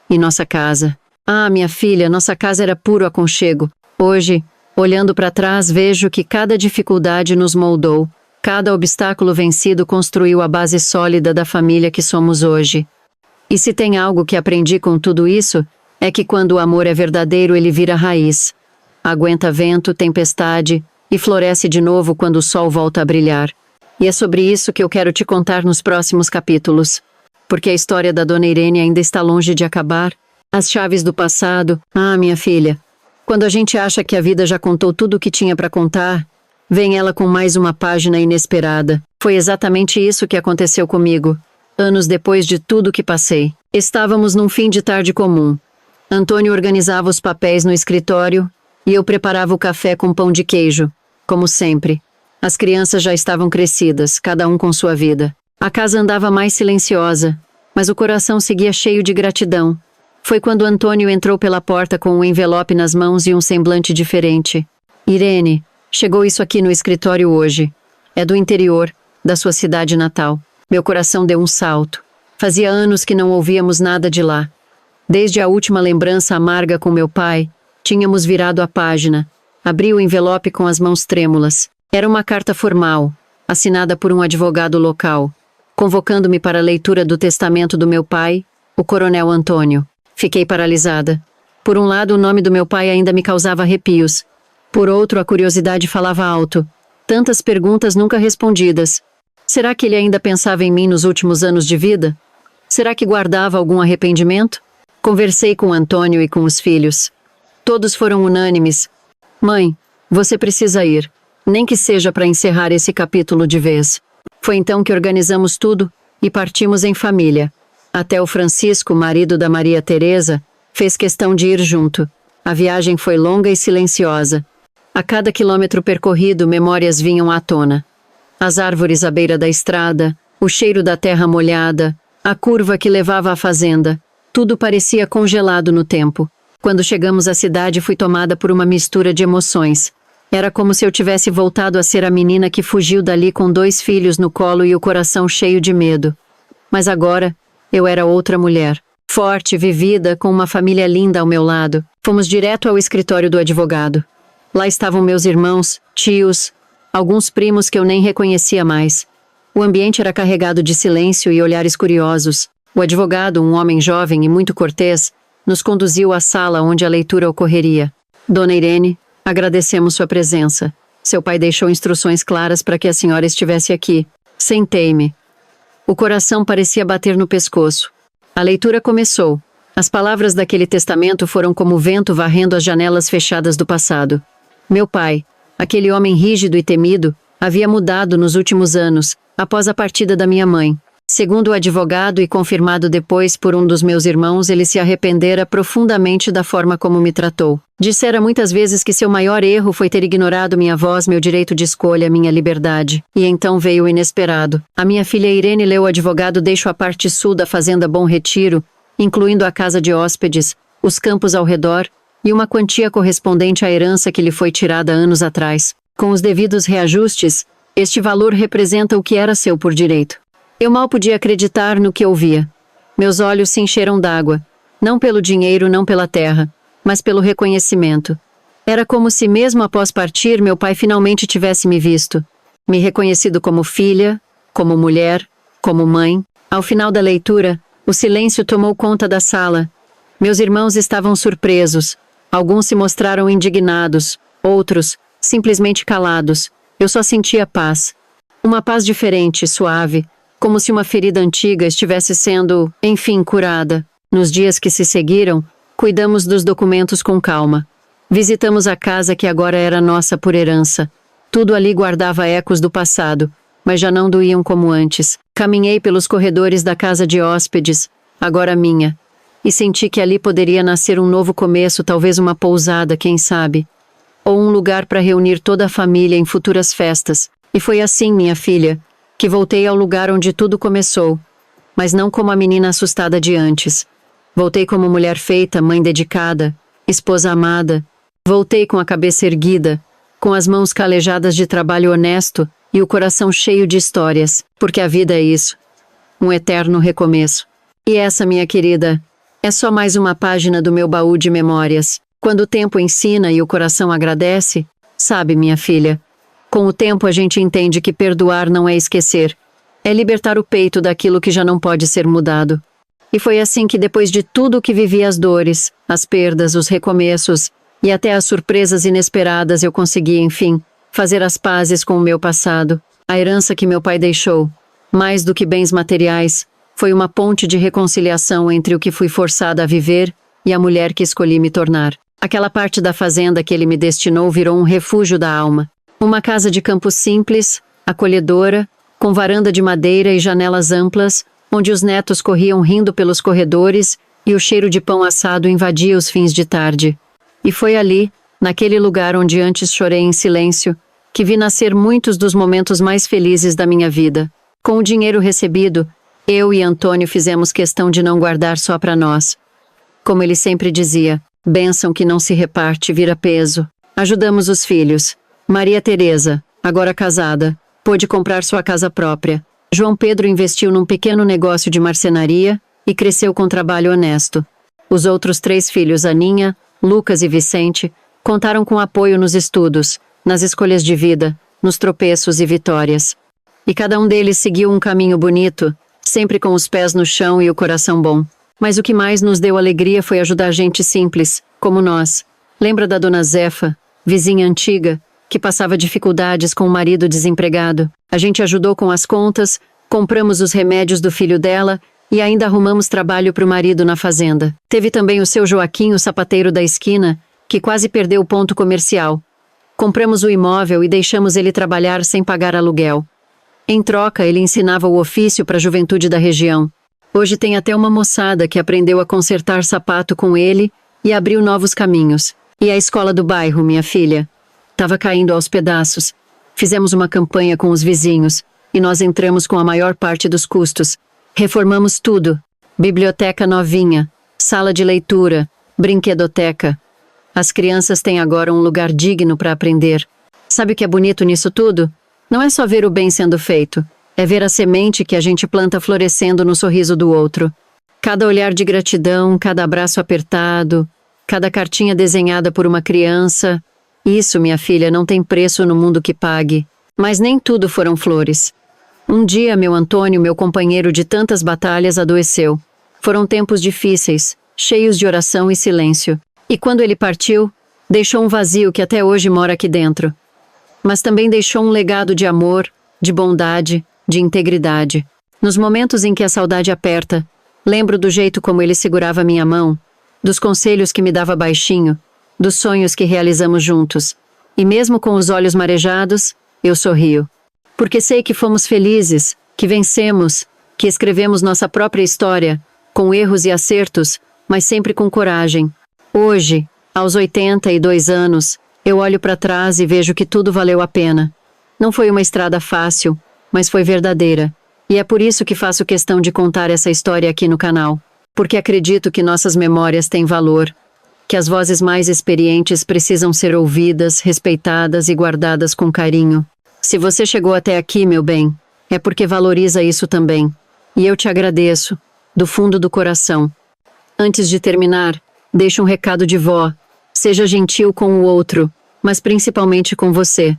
E nossa casa. Ah, minha filha, nossa casa era puro aconchego. Hoje, olhando para trás, vejo que cada dificuldade nos moldou. Cada obstáculo vencido construiu a base sólida da família que somos hoje. E se tem algo que aprendi com tudo isso, é que quando o amor é verdadeiro, ele vira raiz. Aguenta vento, tempestade e floresce de novo quando o sol volta a brilhar. E é sobre isso que eu quero te contar nos próximos capítulos. Porque a história da Dona Irene ainda está longe de acabar. As chaves do passado. Ah, minha filha, quando a gente acha que a vida já contou tudo o que tinha para contar, vem ela com mais uma página inesperada. Foi exatamente isso que aconteceu comigo, anos depois de tudo que passei. Estávamos num fim de tarde comum. Antônio organizava os papéis no escritório e eu preparava o café com pão de queijo, como sempre. As crianças já estavam crescidas, cada um com sua vida. A casa andava mais silenciosa, mas o coração seguia cheio de gratidão. Foi quando Antônio entrou pela porta com um envelope nas mãos e um semblante diferente. Irene, chegou isso aqui no escritório hoje. É do interior, da sua cidade natal. Meu coração deu um salto. Fazia anos que não ouvíamos nada de lá. Desde a última lembrança amarga com meu pai, tínhamos virado a página. Abri o envelope com as mãos trêmulas. Era uma carta formal, assinada por um advogado local, convocando-me para a leitura do testamento do meu pai, o Coronel Antônio. Fiquei paralisada. Por um lado, o nome do meu pai ainda me causava arrepios. Por outro, a curiosidade falava alto. Tantas perguntas nunca respondidas. Será que ele ainda pensava em mim nos últimos anos de vida? Será que guardava algum arrependimento? Conversei com Antônio e com os filhos. Todos foram unânimes. Mãe, você precisa ir. Nem que seja para encerrar esse capítulo de vez. Foi então que organizamos tudo e partimos em família. Até o Francisco, marido da Maria Teresa, fez questão de ir junto. A viagem foi longa e silenciosa. A cada quilômetro percorrido, memórias vinham à tona. As árvores à beira da estrada, o cheiro da terra molhada, a curva que levava à fazenda. Tudo parecia congelado no tempo. Quando chegamos à cidade, fui tomada por uma mistura de emoções. Era como se eu tivesse voltado a ser a menina que fugiu dali com 2 filhos no colo e o coração cheio de medo. Mas agora, eu era outra mulher. Forte, vivida, com uma família linda ao meu lado. Fomos direto ao escritório do advogado. Lá estavam meus irmãos, tios, alguns primos que eu nem reconhecia mais. O ambiente era carregado de silêncio e olhares curiosos. O advogado, um homem jovem e muito cortês, nos conduziu à sala onde a leitura ocorreria. Dona Irene, agradecemos sua presença. Seu pai deixou instruções claras para que a senhora estivesse aqui. Sentei-me. O coração parecia bater no pescoço. A leitura começou. As palavras daquele testamento foram como vento varrendo as janelas fechadas do passado. Meu pai, Aquele homem rígido e temido havia mudado nos últimos anos, após a partida da minha mãe. Segundo o advogado e confirmado depois por um dos meus irmãos, ele se arrependera profundamente da forma como me tratou. Dissera muitas vezes que seu maior erro foi ter ignorado minha voz, meu direito de escolha, minha liberdade. E então veio o inesperado. A minha filha Irene leu o advogado deixou a parte sul da fazenda Bom Retiro, incluindo a casa de hóspedes, os campos ao redor e uma quantia correspondente à herança que lhe foi tirada anos atrás. Com os devidos reajustes, este valor representa o que era seu por direito. Eu mal podia acreditar no que ouvia. Meus olhos se encheram d'água, não pelo dinheiro, não pela terra, mas pelo reconhecimento. Era como se mesmo após partir, meu pai finalmente tivesse me visto, me reconhecido como filha, como mulher, como mãe. Ao final da leitura, o silêncio tomou conta da sala. Meus irmãos estavam surpresos. Alguns se mostraram indignados, outros, simplesmente calados. Eu só sentia paz. Uma paz diferente, suave, como se uma ferida antiga estivesse sendo, enfim, curada. Nos dias que se seguiram, cuidamos dos documentos com calma. Visitamos a casa que agora era nossa por herança. Tudo ali guardava ecos do passado, mas já não doíam como antes. Caminhei pelos corredores da casa de hóspedes, agora minha, e senti que ali poderia nascer um novo começo, talvez uma pousada, quem sabe, ou um lugar para reunir toda a família em futuras festas. E foi assim, minha filha, que voltei ao lugar onde tudo começou, mas não como a menina assustada de antes. Voltei como mulher feita, mãe dedicada, esposa amada. Voltei com a cabeça erguida, com as mãos calejadas de trabalho honesto e o coração cheio de histórias, porque a vida é isso, um eterno recomeço. E essa, minha querida, é só mais uma página do meu baú de memórias. Quando o tempo ensina e o coração agradece, sabe, minha filha, com o tempo a gente entende que perdoar não é esquecer, é libertar o peito daquilo que já não pode ser mudado. E foi assim que depois de tudo que vivi as dores, as perdas, os recomeços e até as surpresas inesperadas eu consegui, enfim, fazer as pazes com o meu passado. A herança que meu pai deixou, mais do que bens materiais, foi uma ponte de reconciliação entre o que fui forçada a viver e a mulher que escolhi me tornar. Aquela parte da fazenda que ele me destinou virou um refúgio da alma. Uma casa de campo simples, acolhedora, com varanda de madeira e janelas amplas, onde os netos corriam rindo pelos corredores e o cheiro de pão assado invadia os fins de tarde. E foi ali, naquele lugar onde antes chorei em silêncio, que vi nascer muitos dos momentos mais felizes da minha vida. Com o dinheiro recebido, eu e Antônio fizemos questão de não guardar só para nós. Como ele sempre dizia, bênção que não se reparte vira peso. Ajudamos os filhos. Maria Teresa, agora casada, pôde comprar sua casa própria. João Pedro investiu num pequeno negócio de marcenaria e cresceu com trabalho honesto. Os outros 3 filhos, Aninha, Lucas e Vicente, contaram com apoio nos estudos, nas escolhas de vida, nos tropeços e vitórias. E cada um deles seguiu um caminho bonito, sempre com os pés no chão e o coração bom. Mas o que mais nos deu alegria foi ajudar gente simples, como nós. Lembra da dona Zefa, vizinha antiga, que passava dificuldades com o marido desempregado? A gente ajudou com as contas, compramos os remédios do filho dela e ainda arrumamos trabalho para o marido na fazenda. Teve também o seu Joaquim, o sapateiro da esquina, que quase perdeu o ponto comercial. Compramos o imóvel e deixamos ele trabalhar sem pagar aluguel. Em troca, ele ensinava o ofício para a juventude da região. Hoje tem até uma moçada que aprendeu a consertar sapato com ele e abriu novos caminhos. E a escola do bairro, minha filha? Estava caindo aos pedaços. Fizemos uma campanha com os vizinhos e nós entramos com a maior parte dos custos. Reformamos tudo. Biblioteca novinha, sala de leitura, brinquedoteca. As crianças têm agora um lugar digno para aprender. Sabe o que é bonito nisso tudo? Não é só ver o bem sendo feito. É ver a semente que a gente planta florescendo no sorriso do outro. Cada olhar de gratidão, cada abraço apertado, cada cartinha desenhada por uma criança. Isso, minha filha, não tem preço no mundo que pague. Mas nem tudo foram flores. Um dia, meu Antônio, meu companheiro de tantas batalhas, adoeceu. Foram tempos difíceis, cheios de oração e silêncio. E quando ele partiu, deixou um vazio que até hoje mora aqui dentro. Mas também deixou um legado de amor, de bondade, de integridade. Nos momentos em que a saudade aperta, lembro do jeito como ele segurava minha mão, dos conselhos que me dava baixinho, dos sonhos que realizamos juntos. E mesmo com os olhos marejados, eu sorrio. Porque sei que fomos felizes, que vencemos, que escrevemos nossa própria história, com erros e acertos, mas sempre com coragem. Hoje, aos 82 anos, eu olho para trás e vejo que tudo valeu a pena. Não foi uma estrada fácil, mas foi verdadeira. E é por isso que faço questão de contar essa história aqui no canal. Porque acredito que nossas memórias têm valor, que as vozes mais experientes precisam ser ouvidas, respeitadas e guardadas com carinho. Se você chegou até aqui, meu bem, é porque valoriza isso também. E eu te agradeço, do fundo do coração. Antes de terminar, deixo um recado de vó. Seja gentil com o outro, mas principalmente com você.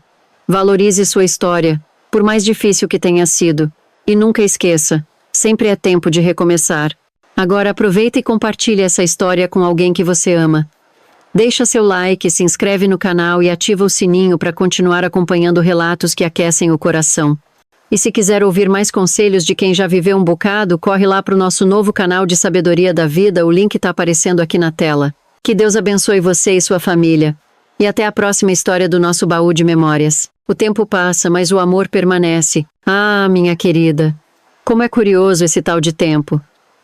Valorize sua história, por mais difícil que tenha sido. E nunca esqueça, sempre é tempo de recomeçar. Agora aproveita e compartilhe essa história com alguém que você ama. Deixa seu like, se inscreve no canal e ativa o sininho para continuar acompanhando relatos que aquecem o coração. E se quiser ouvir mais conselhos de quem já viveu um bocado, corre lá para o nosso novo canal de Sabedoria da Vida, o link está aparecendo aqui na tela. Que Deus abençoe você e sua família. E até a próxima história do nosso baú de memórias. O tempo passa, mas o amor permanece. Ah, minha querida. Como é curioso esse tal de tempo.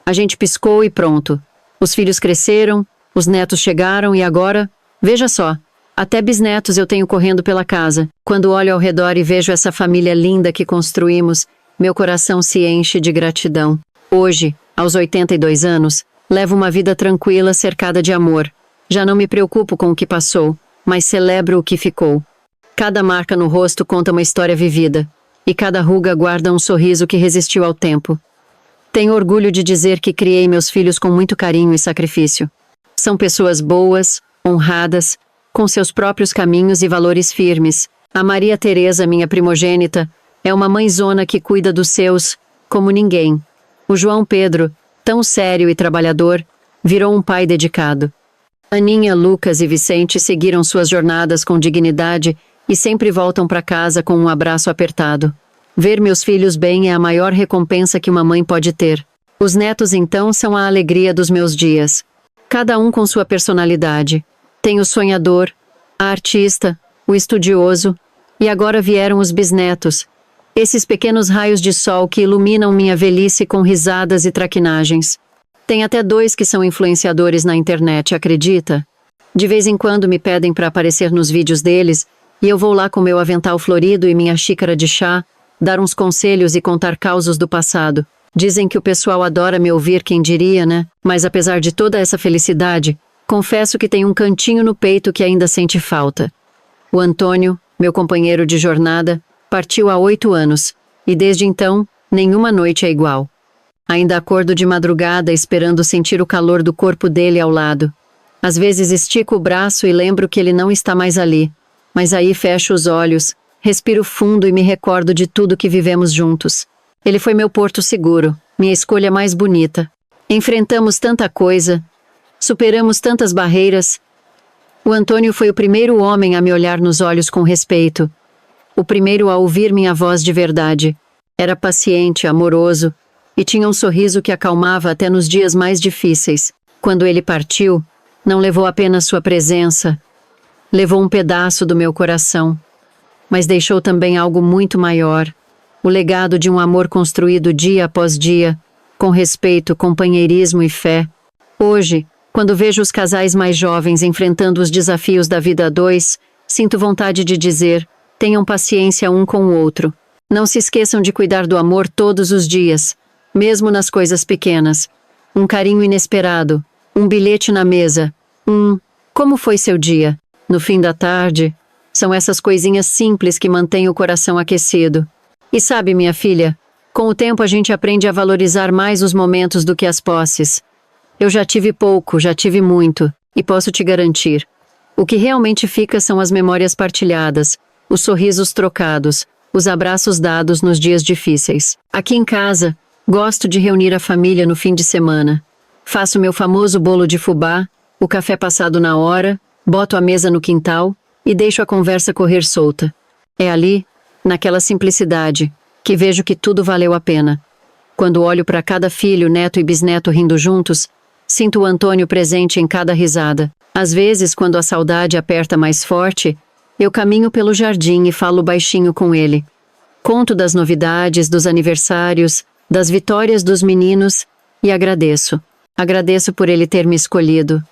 A gente piscou e pronto. Os filhos cresceram, os netos chegaram e agora, veja só, até bisnetos eu tenho correndo pela casa. Quando olho ao redor e vejo essa família linda que construímos, meu coração se enche de gratidão. Hoje, aos 82 anos, levo uma vida tranquila cercada de amor. Já não me preocupo com o que passou, mas celebro o que ficou. Cada marca no rosto conta uma história vivida, e cada ruga guarda um sorriso que resistiu ao tempo. Tenho orgulho de dizer que criei meus filhos com muito carinho e sacrifício. São pessoas boas, honradas, com seus próprios caminhos e valores firmes. A Maria Teresa, minha primogênita, é uma mãezona que cuida dos seus, como ninguém. O João Pedro, tão sério e trabalhador, virou um pai dedicado. Aninha, Lucas e Vicente seguiram suas jornadas com dignidade e sempre voltam para casa com um abraço apertado. Ver meus filhos bem é a maior recompensa que uma mãe pode ter. Os netos, então, são a alegria dos meus dias. Cada um com sua personalidade. Tem o sonhador, a artista, o estudioso, e agora vieram os bisnetos. Esses pequenos raios de sol que iluminam minha velhice com risadas e traquinagens. Tem até 2 que são influenciadores na internet, acredita? De vez em quando me pedem para aparecer nos vídeos deles, e eu vou lá com meu avental florido e minha xícara de chá, dar uns conselhos e contar causos do passado. Dizem que o pessoal adora me ouvir, quem diria, né? Mas apesar de toda essa felicidade, confesso que tem um cantinho no peito que ainda sente falta. O Antônio, meu companheiro de jornada, partiu há 8 anos, e desde então, nenhuma noite é igual. Ainda acordo de madrugada esperando sentir o calor do corpo dele ao lado. Às vezes estico o braço e lembro que ele não está mais ali, mas aí fecho os olhos, respiro fundo e me recordo de tudo que vivemos juntos. Ele foi meu porto seguro, minha escolha mais bonita. Enfrentamos tanta coisa, superamos tantas barreiras. O Antônio foi o primeiro homem a me olhar nos olhos com respeito. O primeiro a ouvir minha voz de verdade. Era paciente, amoroso, e tinha um sorriso que acalmava até nos dias mais difíceis. Quando ele partiu, não levou apenas sua presença, levou um pedaço do meu coração. Mas deixou também algo muito maior, o legado de um amor construído dia após dia, com respeito, companheirismo e fé. Hoje, quando vejo os casais mais jovens enfrentando os desafios da vida a 2, sinto vontade de dizer, tenham paciência um com o outro. Não se esqueçam de cuidar do amor todos os dias, mesmo nas coisas pequenas. Um carinho inesperado, um bilhete na mesa, como foi seu dia? No fim da tarde. São essas coisinhas simples que mantêm o coração aquecido. E sabe, minha filha, com o tempo a gente aprende a valorizar mais os momentos do que as posses. Eu já tive pouco, já tive muito, e posso te garantir. O que realmente fica são as memórias partilhadas, os sorrisos trocados, os abraços dados nos dias difíceis. Aqui em casa, gosto de reunir a família no fim de semana. Faço meu famoso bolo de fubá, o café passado na hora, boto a mesa no quintal e deixo a conversa correr solta. É ali, naquela simplicidade, que vejo que tudo valeu a pena. Quando olho para cada filho, neto e bisneto rindo juntos, sinto o Antônio presente em cada risada. Às vezes, quando a saudade aperta mais forte, Eu caminho pelo jardim e falo baixinho com ele. Conto das novidades, dos aniversários, das vitórias dos meninos e agradeço. Agradeço por ele ter me escolhido,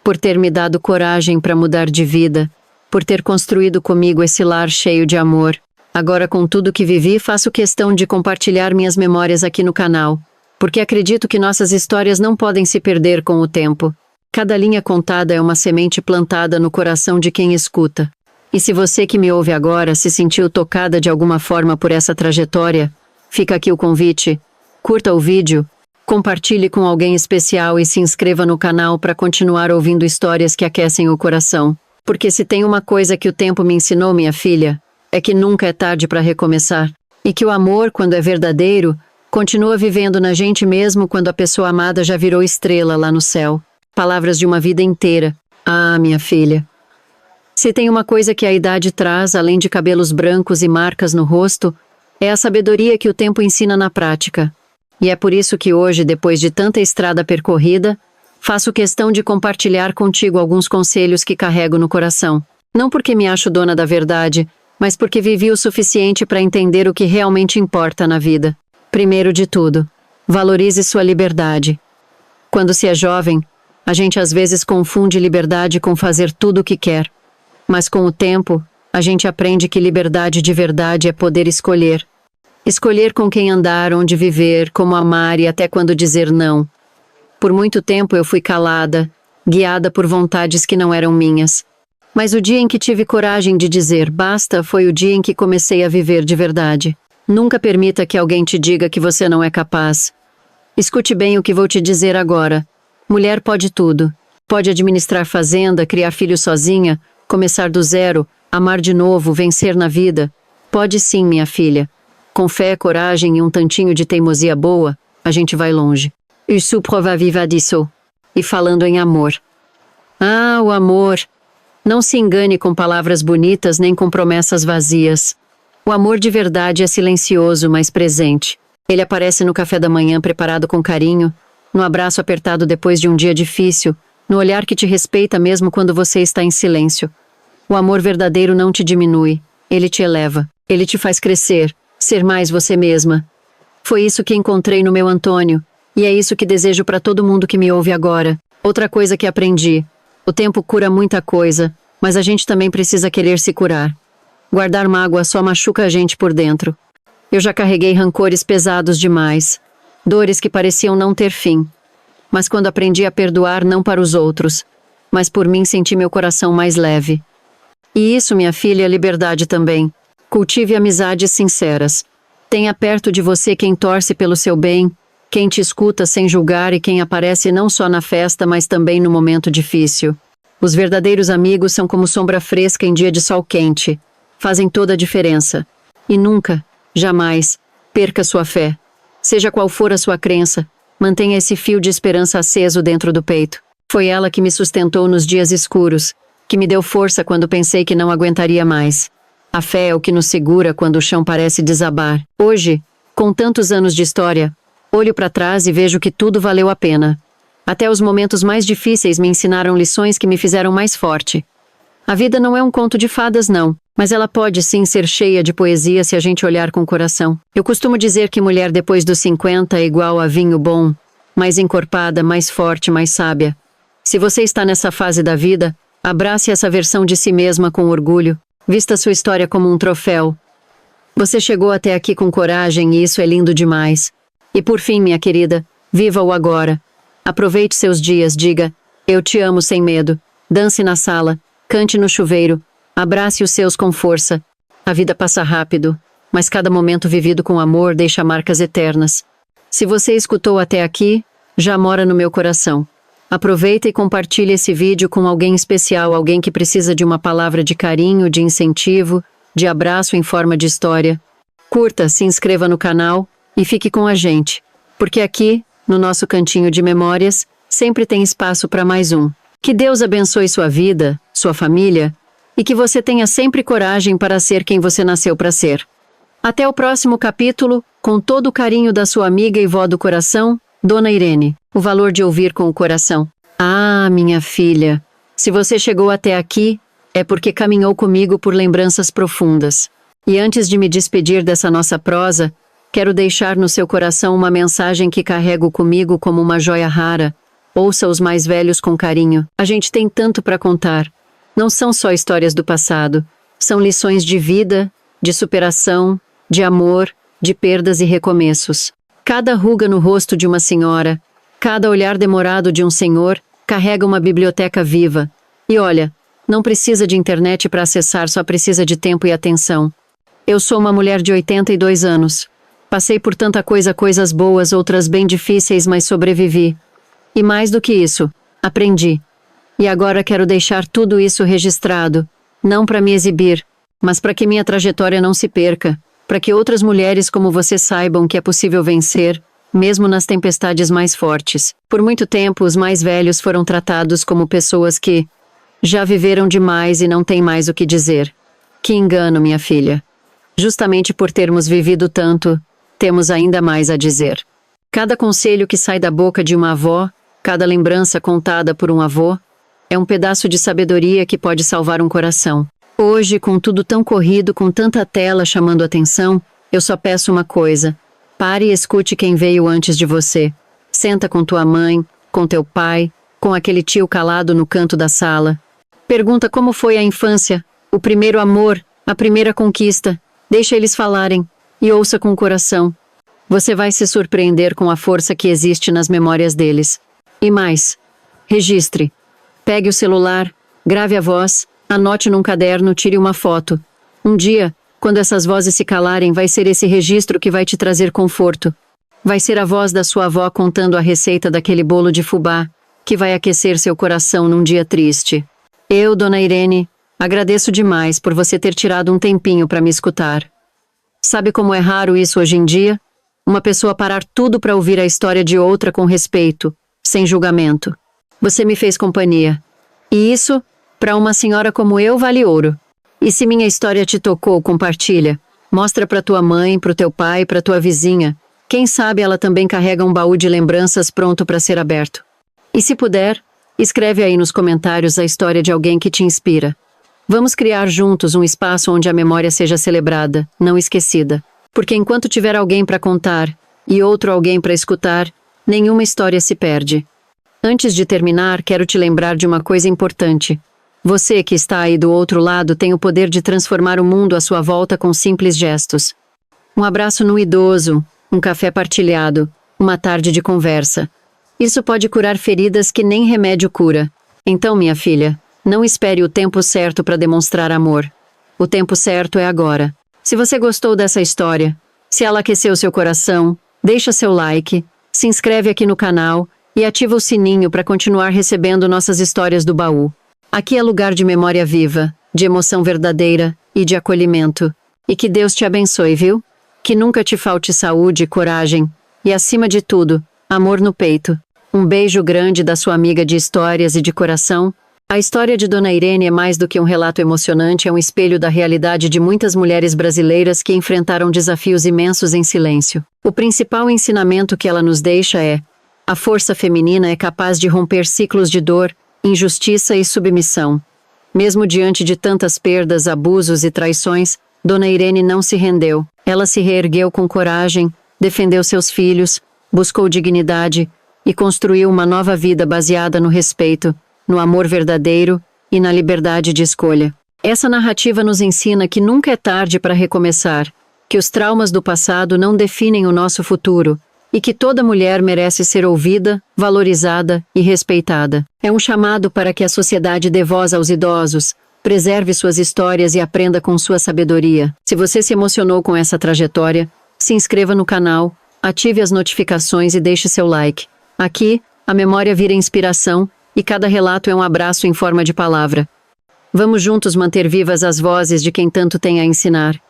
por ter me dado coragem para mudar de vida, por ter construído comigo esse lar cheio de amor. Agora, com tudo que vivi, faço questão de compartilhar minhas memórias aqui no canal, porque acredito que nossas histórias não podem se perder com o tempo. Cada linha contada é uma semente plantada no coração de quem escuta. E se você que me ouve agora se sentiu tocada de alguma forma por essa trajetória, fica aqui o convite. Curta o vídeo, compartilhe com alguém especial e se inscreva no canal para continuar ouvindo histórias que aquecem o coração. Porque se tem uma coisa que o tempo me ensinou, minha filha, é que nunca é tarde para recomeçar. E que o amor, quando é verdadeiro, continua vivendo na gente mesmo quando a pessoa amada já virou estrela lá no céu. Palavras de uma vida inteira. Ah, minha filha. Se tem uma coisa que a idade traz, além de cabelos brancos e marcas no rosto, é a sabedoria que o tempo ensina na prática. E é por isso que hoje, depois de tanta estrada percorrida, faço questão de compartilhar contigo alguns conselhos que carrego no coração. Não porque me acho dona da verdade, mas porque vivi o suficiente para entender o que realmente importa na vida. Primeiro de tudo, valorize sua liberdade. Quando se é jovem, a gente às vezes confunde liberdade com fazer tudo o que quer. Mas com o tempo, a gente aprende que liberdade de verdade é poder escolher. Escolher com quem andar, onde viver, como amar e até quando dizer não. Por muito tempo eu fui calada, guiada por vontades que não eram minhas. Mas o dia em que tive coragem de dizer basta foi o dia em que comecei a viver de verdade. Nunca permita que alguém te diga que você não é capaz. Escute bem o que vou te dizer agora. Mulher pode tudo. Pode administrar fazenda, criar filhos sozinha, começar do zero, amar de novo, vencer na vida. Pode sim, minha filha. Com fé, coragem e um tantinho de teimosia boa, a gente vai longe. Isso prova viva disso. E falando em amor. Ah, o amor. Não se engane com palavras bonitas nem com promessas vazias. O amor de verdade é silencioso, mas presente. Ele aparece no café da manhã preparado com carinho, no abraço apertado depois de um dia difícil, no olhar que te respeita mesmo quando você está em silêncio. O amor verdadeiro não te diminui, ele te eleva, ele te faz crescer, ser mais você mesma. Foi isso que encontrei no meu Antônio, e é isso que desejo para todo mundo que me ouve agora. Outra coisa que aprendi: o tempo cura muita coisa, mas a gente também precisa querer se curar. Guardar mágoa só machuca a gente por dentro. Eu já carreguei rancores pesados demais, dores que pareciam não ter fim. Mas quando aprendi a perdoar não para os outros, mas por mim senti meu coração mais leve. E isso, minha filha, é liberdade também. Cultive amizades sinceras. Tenha perto de você quem torce pelo seu bem, quem te escuta sem julgar e quem aparece não só na festa, mas também no momento difícil. Os verdadeiros amigos são como sombra fresca em dia de sol quente. Fazem toda a diferença. E nunca, jamais, perca sua fé. Seja qual for a sua crença, mantenha esse fio de esperança aceso dentro do peito. Foi ela que me sustentou nos dias escuros, que me deu força quando pensei que não aguentaria mais. A fé é o que nos segura quando o chão parece desabar. Hoje, com tantos anos de história, olho para trás e vejo que tudo valeu a pena. Até os momentos mais difíceis me ensinaram lições que me fizeram mais forte. A vida não é um conto de fadas, não, mas ela pode sim ser cheia de poesia se a gente olhar com o coração. Eu costumo dizer que mulher depois dos 50 é igual a vinho bom, mais encorpada, mais forte, mais sábia. Se você está nessa fase da vida, abrace essa versão de si mesma com orgulho. Vista sua história como um troféu. Você chegou até aqui com coragem e isso é lindo demais. E por fim, minha querida, viva o agora. Aproveite seus dias, diga, eu te amo sem medo. Dance na sala, cante no chuveiro, abrace os seus com força. A vida passa rápido, mas cada momento vivido com amor deixa marcas eternas. Se você escutou até aqui, já mora no meu coração. Aproveita e compartilhe esse vídeo com alguém especial, alguém que precisa de uma palavra de carinho, de incentivo, de abraço em forma de história. Curta, se inscreva no canal e fique com a gente, porque aqui, no nosso cantinho de memórias, sempre tem espaço para mais um. Que Deus abençoe sua vida, sua família, e que você tenha sempre coragem para ser quem você nasceu para ser. Até o próximo capítulo, com todo o carinho da sua amiga e vó do coração, Dona Irene. O valor de ouvir com o coração. Ah, minha filha, se você chegou até aqui, é porque caminhou comigo por lembranças profundas. E antes de me despedir dessa nossa prosa, quero deixar no seu coração uma mensagem que carrego comigo como uma joia rara. Ouça os mais velhos com carinho. A gente tem tanto para contar. Não são só histórias do passado. São lições de vida, de superação, de amor, de perdas e recomeços. Cada ruga no rosto de uma senhora, cada olhar demorado de um senhor, carrega uma biblioteca viva. E olha, não precisa de internet para acessar, só precisa de tempo e atenção. Eu sou uma mulher de 82 anos. Passei por tanta coisa, coisas boas, outras bem difíceis, mas sobrevivi. E mais do que isso, aprendi. E agora quero deixar tudo isso registrado, não para me exibir, mas para que minha trajetória não se perca, para que outras mulheres como você saibam que é possível vencer, mesmo nas tempestades mais fortes. Por muito tempo, os mais velhos foram tratados como pessoas que já viveram demais e não têm mais o que dizer. Que engano, minha filha. Justamente por termos vivido tanto, temos ainda mais a dizer. Cada conselho que sai da boca de uma avó, cada lembrança contada por um avô, é um pedaço de sabedoria que pode salvar um coração. Hoje, com tudo tão corrido, com tanta tela chamando atenção, eu só peço uma coisa. Pare e escute quem veio antes de você. Senta com tua mãe, com teu pai, com aquele tio calado no canto da sala. Pergunta como foi a infância, o primeiro amor, a primeira conquista. Deixa eles falarem e ouça com o coração. Você vai se surpreender com a força que existe nas memórias deles. E mais, registre. Pegue o celular, grave a voz, anote num caderno, tire uma foto. Um dia, quando essas vozes se calarem, vai ser esse registro que vai te trazer conforto. Vai ser a voz da sua avó contando a receita daquele bolo de fubá, que vai aquecer seu coração num dia triste. Eu, Dona Irene, agradeço demais por você ter tirado um tempinho para me escutar. Sabe como é raro isso hoje em dia? Uma pessoa parar tudo para ouvir a história de outra com respeito, sem julgamento. Você me fez companhia. E isso, para uma senhora como eu, vale ouro. E se minha história te tocou, compartilha. Mostra para tua mãe, pro teu pai, para tua vizinha. Quem sabe ela também carrega um baú de lembranças pronto para ser aberto. E se puder, escreve aí nos comentários a história de alguém que te inspira. Vamos criar juntos um espaço onde a memória seja celebrada, não esquecida. Porque enquanto tiver alguém para contar e outro alguém para escutar, nenhuma história se perde. Antes de terminar, quero te lembrar de uma coisa importante. Você que está aí do outro lado tem o poder de transformar o mundo à sua volta com simples gestos. Um abraço no idoso, um café partilhado, uma tarde de conversa. Isso pode curar feridas que nem remédio cura. Então, minha filha, não espere o tempo certo para demonstrar amor. O tempo certo é agora. Se você gostou dessa história, se ela aqueceu seu coração, deixa seu like, se inscreve aqui no canal e ativa o sininho para continuar recebendo nossas histórias do baú. Aqui é lugar de memória viva, de emoção verdadeira e de acolhimento. E que Deus te abençoe, viu? Que nunca te falte saúde, coragem e, acima de tudo, amor no peito. Um beijo grande da sua amiga de histórias e de coração. A história de Dona Irene é mais do que um relato emocionante, é um espelho da realidade de muitas mulheres brasileiras que enfrentaram desafios imensos em silêncio. O principal ensinamento que ela nos deixa é: a força feminina é capaz de romper ciclos de dor, injustiça e submissão. Mesmo diante de tantas perdas, abusos e traições, Dona Irene não se rendeu. Ela se reergueu com coragem, defendeu seus filhos, buscou dignidade e construiu uma nova vida baseada no respeito, no amor verdadeiro e na liberdade de escolha. Essa narrativa nos ensina que nunca é tarde para recomeçar, que os traumas do passado não definem o nosso futuro e que toda mulher merece ser ouvida, valorizada e respeitada. É um chamado para que a sociedade dê voz aos idosos, preserve suas histórias e aprenda com sua sabedoria. Se você se emocionou com essa trajetória, se inscreva no canal, ative as notificações e deixe seu like. Aqui, a memória vira inspiração e cada relato é um abraço em forma de palavra. Vamos juntos manter vivas as vozes de quem tanto tem a ensinar.